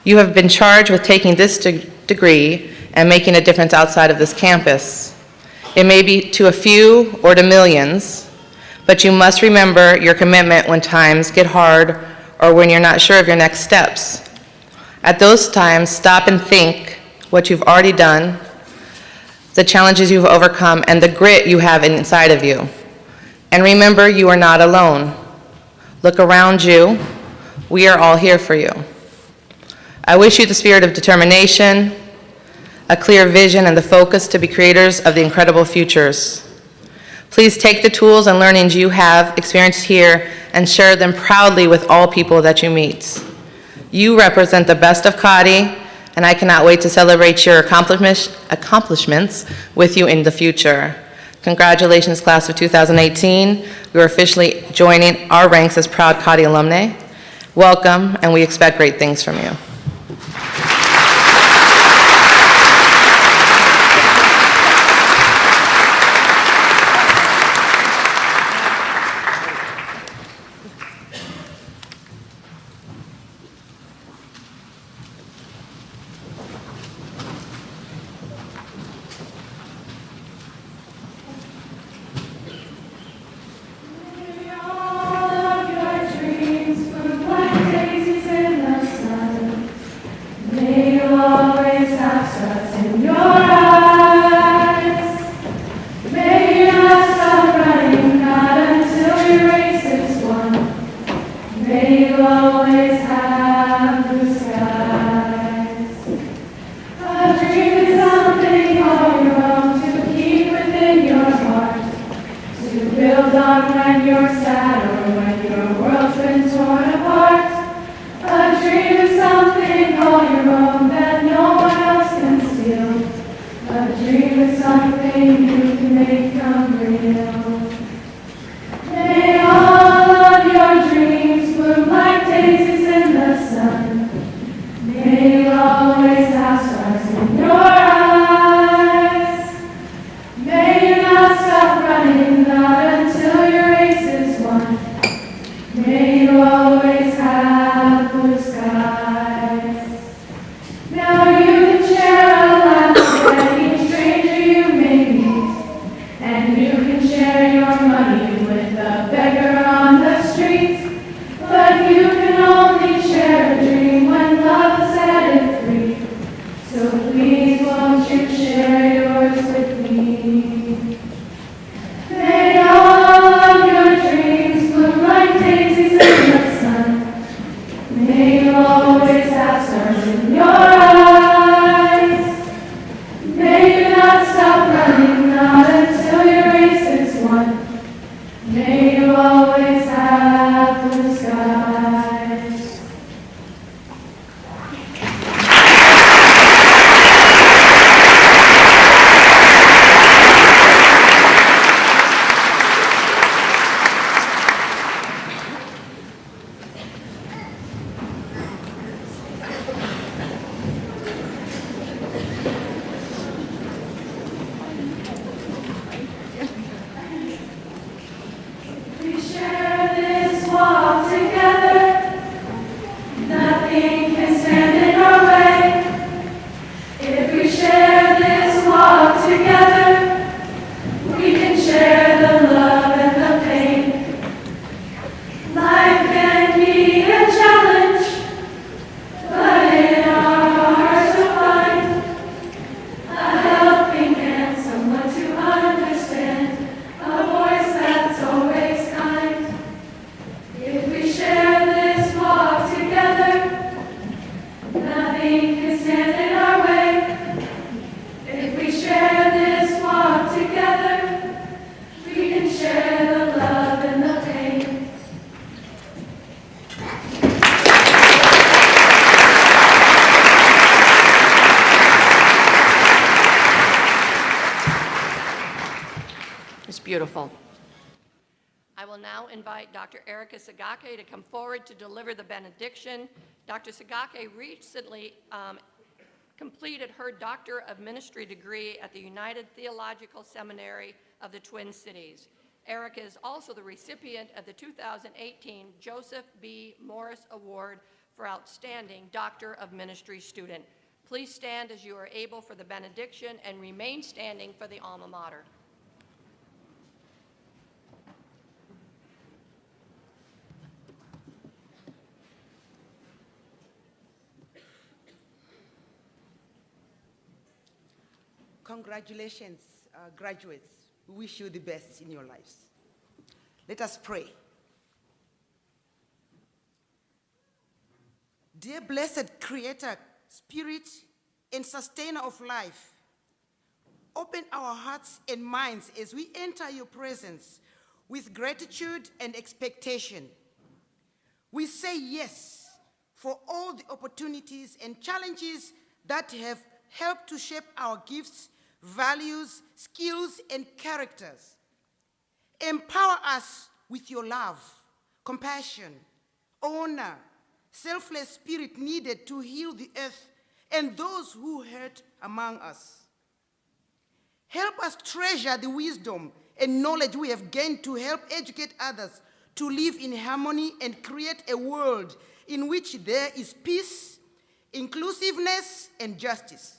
You have been charged with taking this degree and making a difference outside of this campus. It may be to a few or to millions, but you must remember your commitment when times get hard or when you're not sure of your next steps. At those times, stop and think what you've already done, the challenges you've overcome, and the grit you have inside of you. And remember, you are not alone. Look around you. We are all here for you. I wish you the spirit of determination, a clear vision, and the focus to be creators of the incredible futures. Please take the tools and learnings you have experienced here and share them proudly with all people that you meet. You represent the best of Cottey, and I cannot wait to celebrate your accomplishments with you in the future. Congratulations, class of 2018. You are officially joining our ranks as proud Cottey alumni. Welcome, and we expect great things from you. Beautiful. I will now invite Dr. Erica Sagake to come forward to deliver the benediction. Dr. Sagake recently completed her Doctor of Ministry degree at the United Theological Seminary of the Twin Cities. Erica is also the recipient of the 2018 Joseph B. Morris Award for Outstanding Doctor of Ministry student. Please stand as you are able for the benediction and remain standing for the alma mater. Congratulations, graduates. We wish you the best in your lives. Let us pray. Dear blessed Creator, Spirit, and Sustainer of life, open our hearts and minds as we enter your presence with gratitude and expectation. We say yes for all the opportunities and challenges that have helped to shape our gifts, values, skills, and characters. Empower us with your love, compassion, honor, selfless spirit needed to heal the earth and those who hurt among us. Help us treasure the wisdom and knowledge we have gained to help educate others to live in harmony and create a world in which there is peace, inclusiveness, and justice.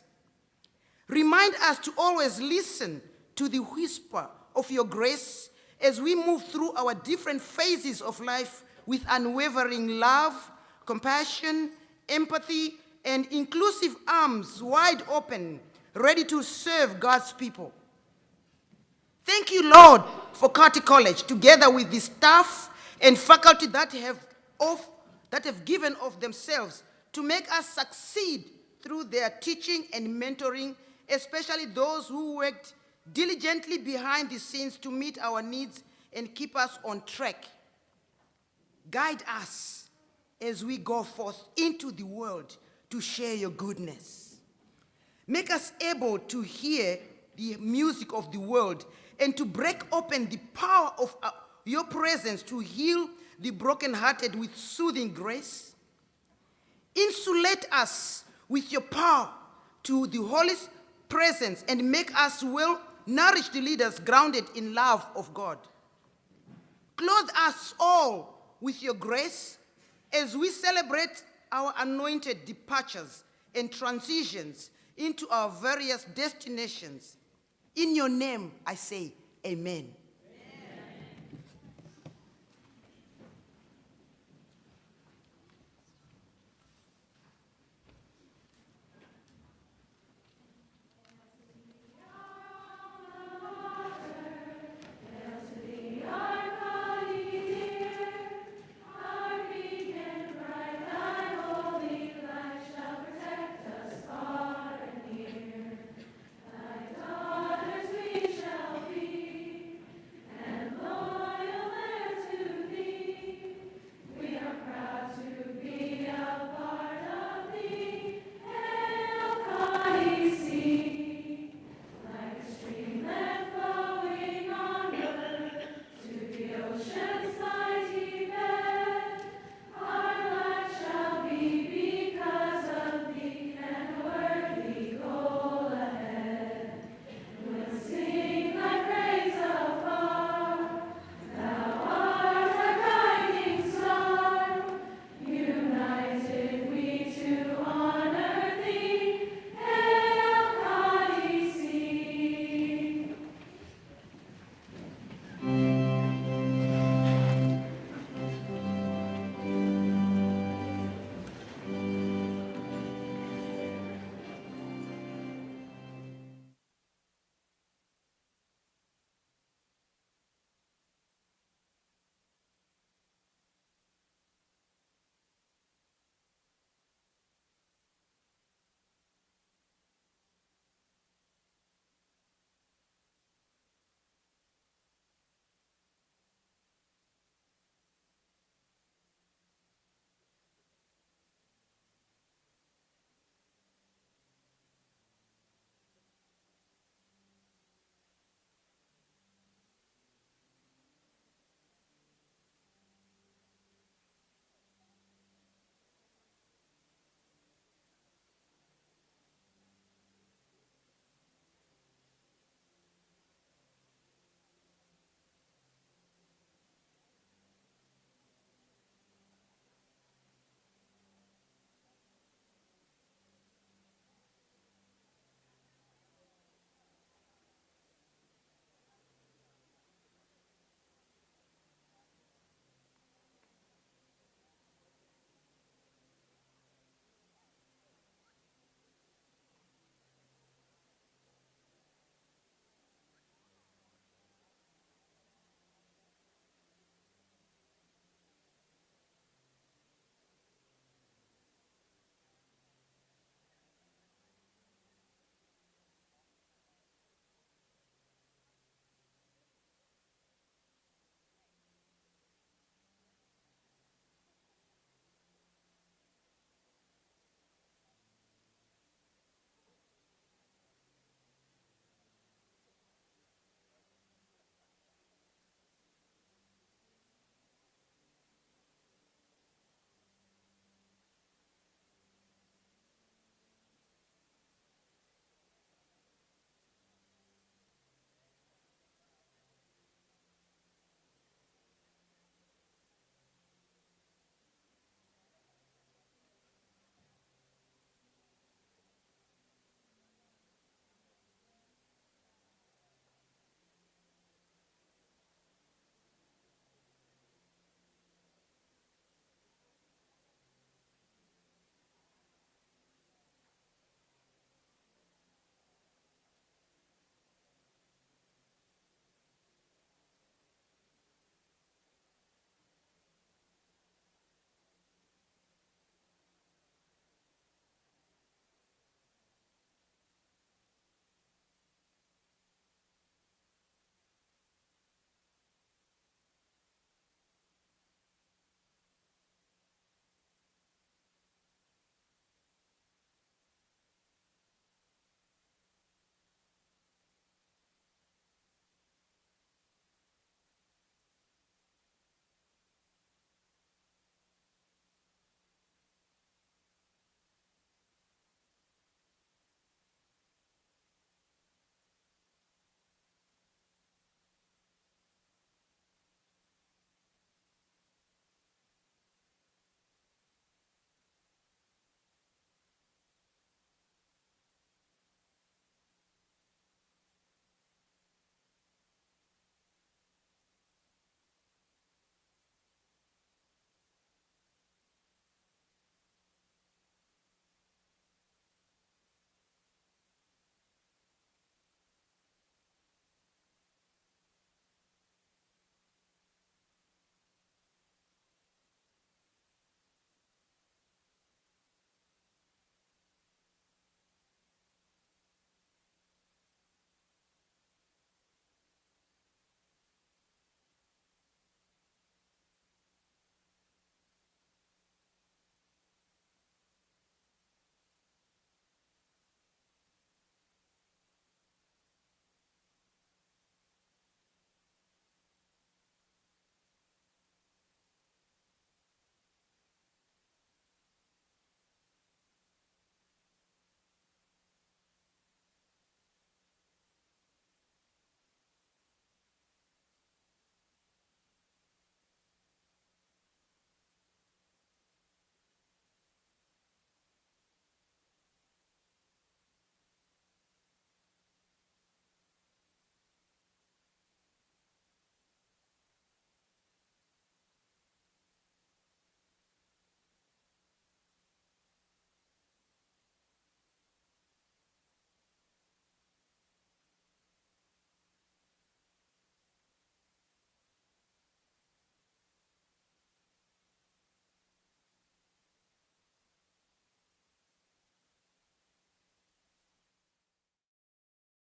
Remind us to always listen to the whisper of your grace as we move through our different phases of life with unwavering love, compassion, empathy, and inclusive arms wide open, ready to serve God's people. Thank you, Lord, for Cottey College, together with the staff and faculty that have given of themselves to make us succeed through their teaching and mentoring, especially those who worked diligently behind the scenes to meet our needs and keep us on track. Guide us as we go forth into the world to share your goodness. Make us able to hear the music of the world and to break open the power of your presence to heal the brokenhearted with soothing grace. Insulate us with your power to the Holy presence and make us well-nourished leaders grounded in love of God. Clothe us all with your grace as we celebrate our anointed departures and transitions into our various destinations. In your name, I say, amen.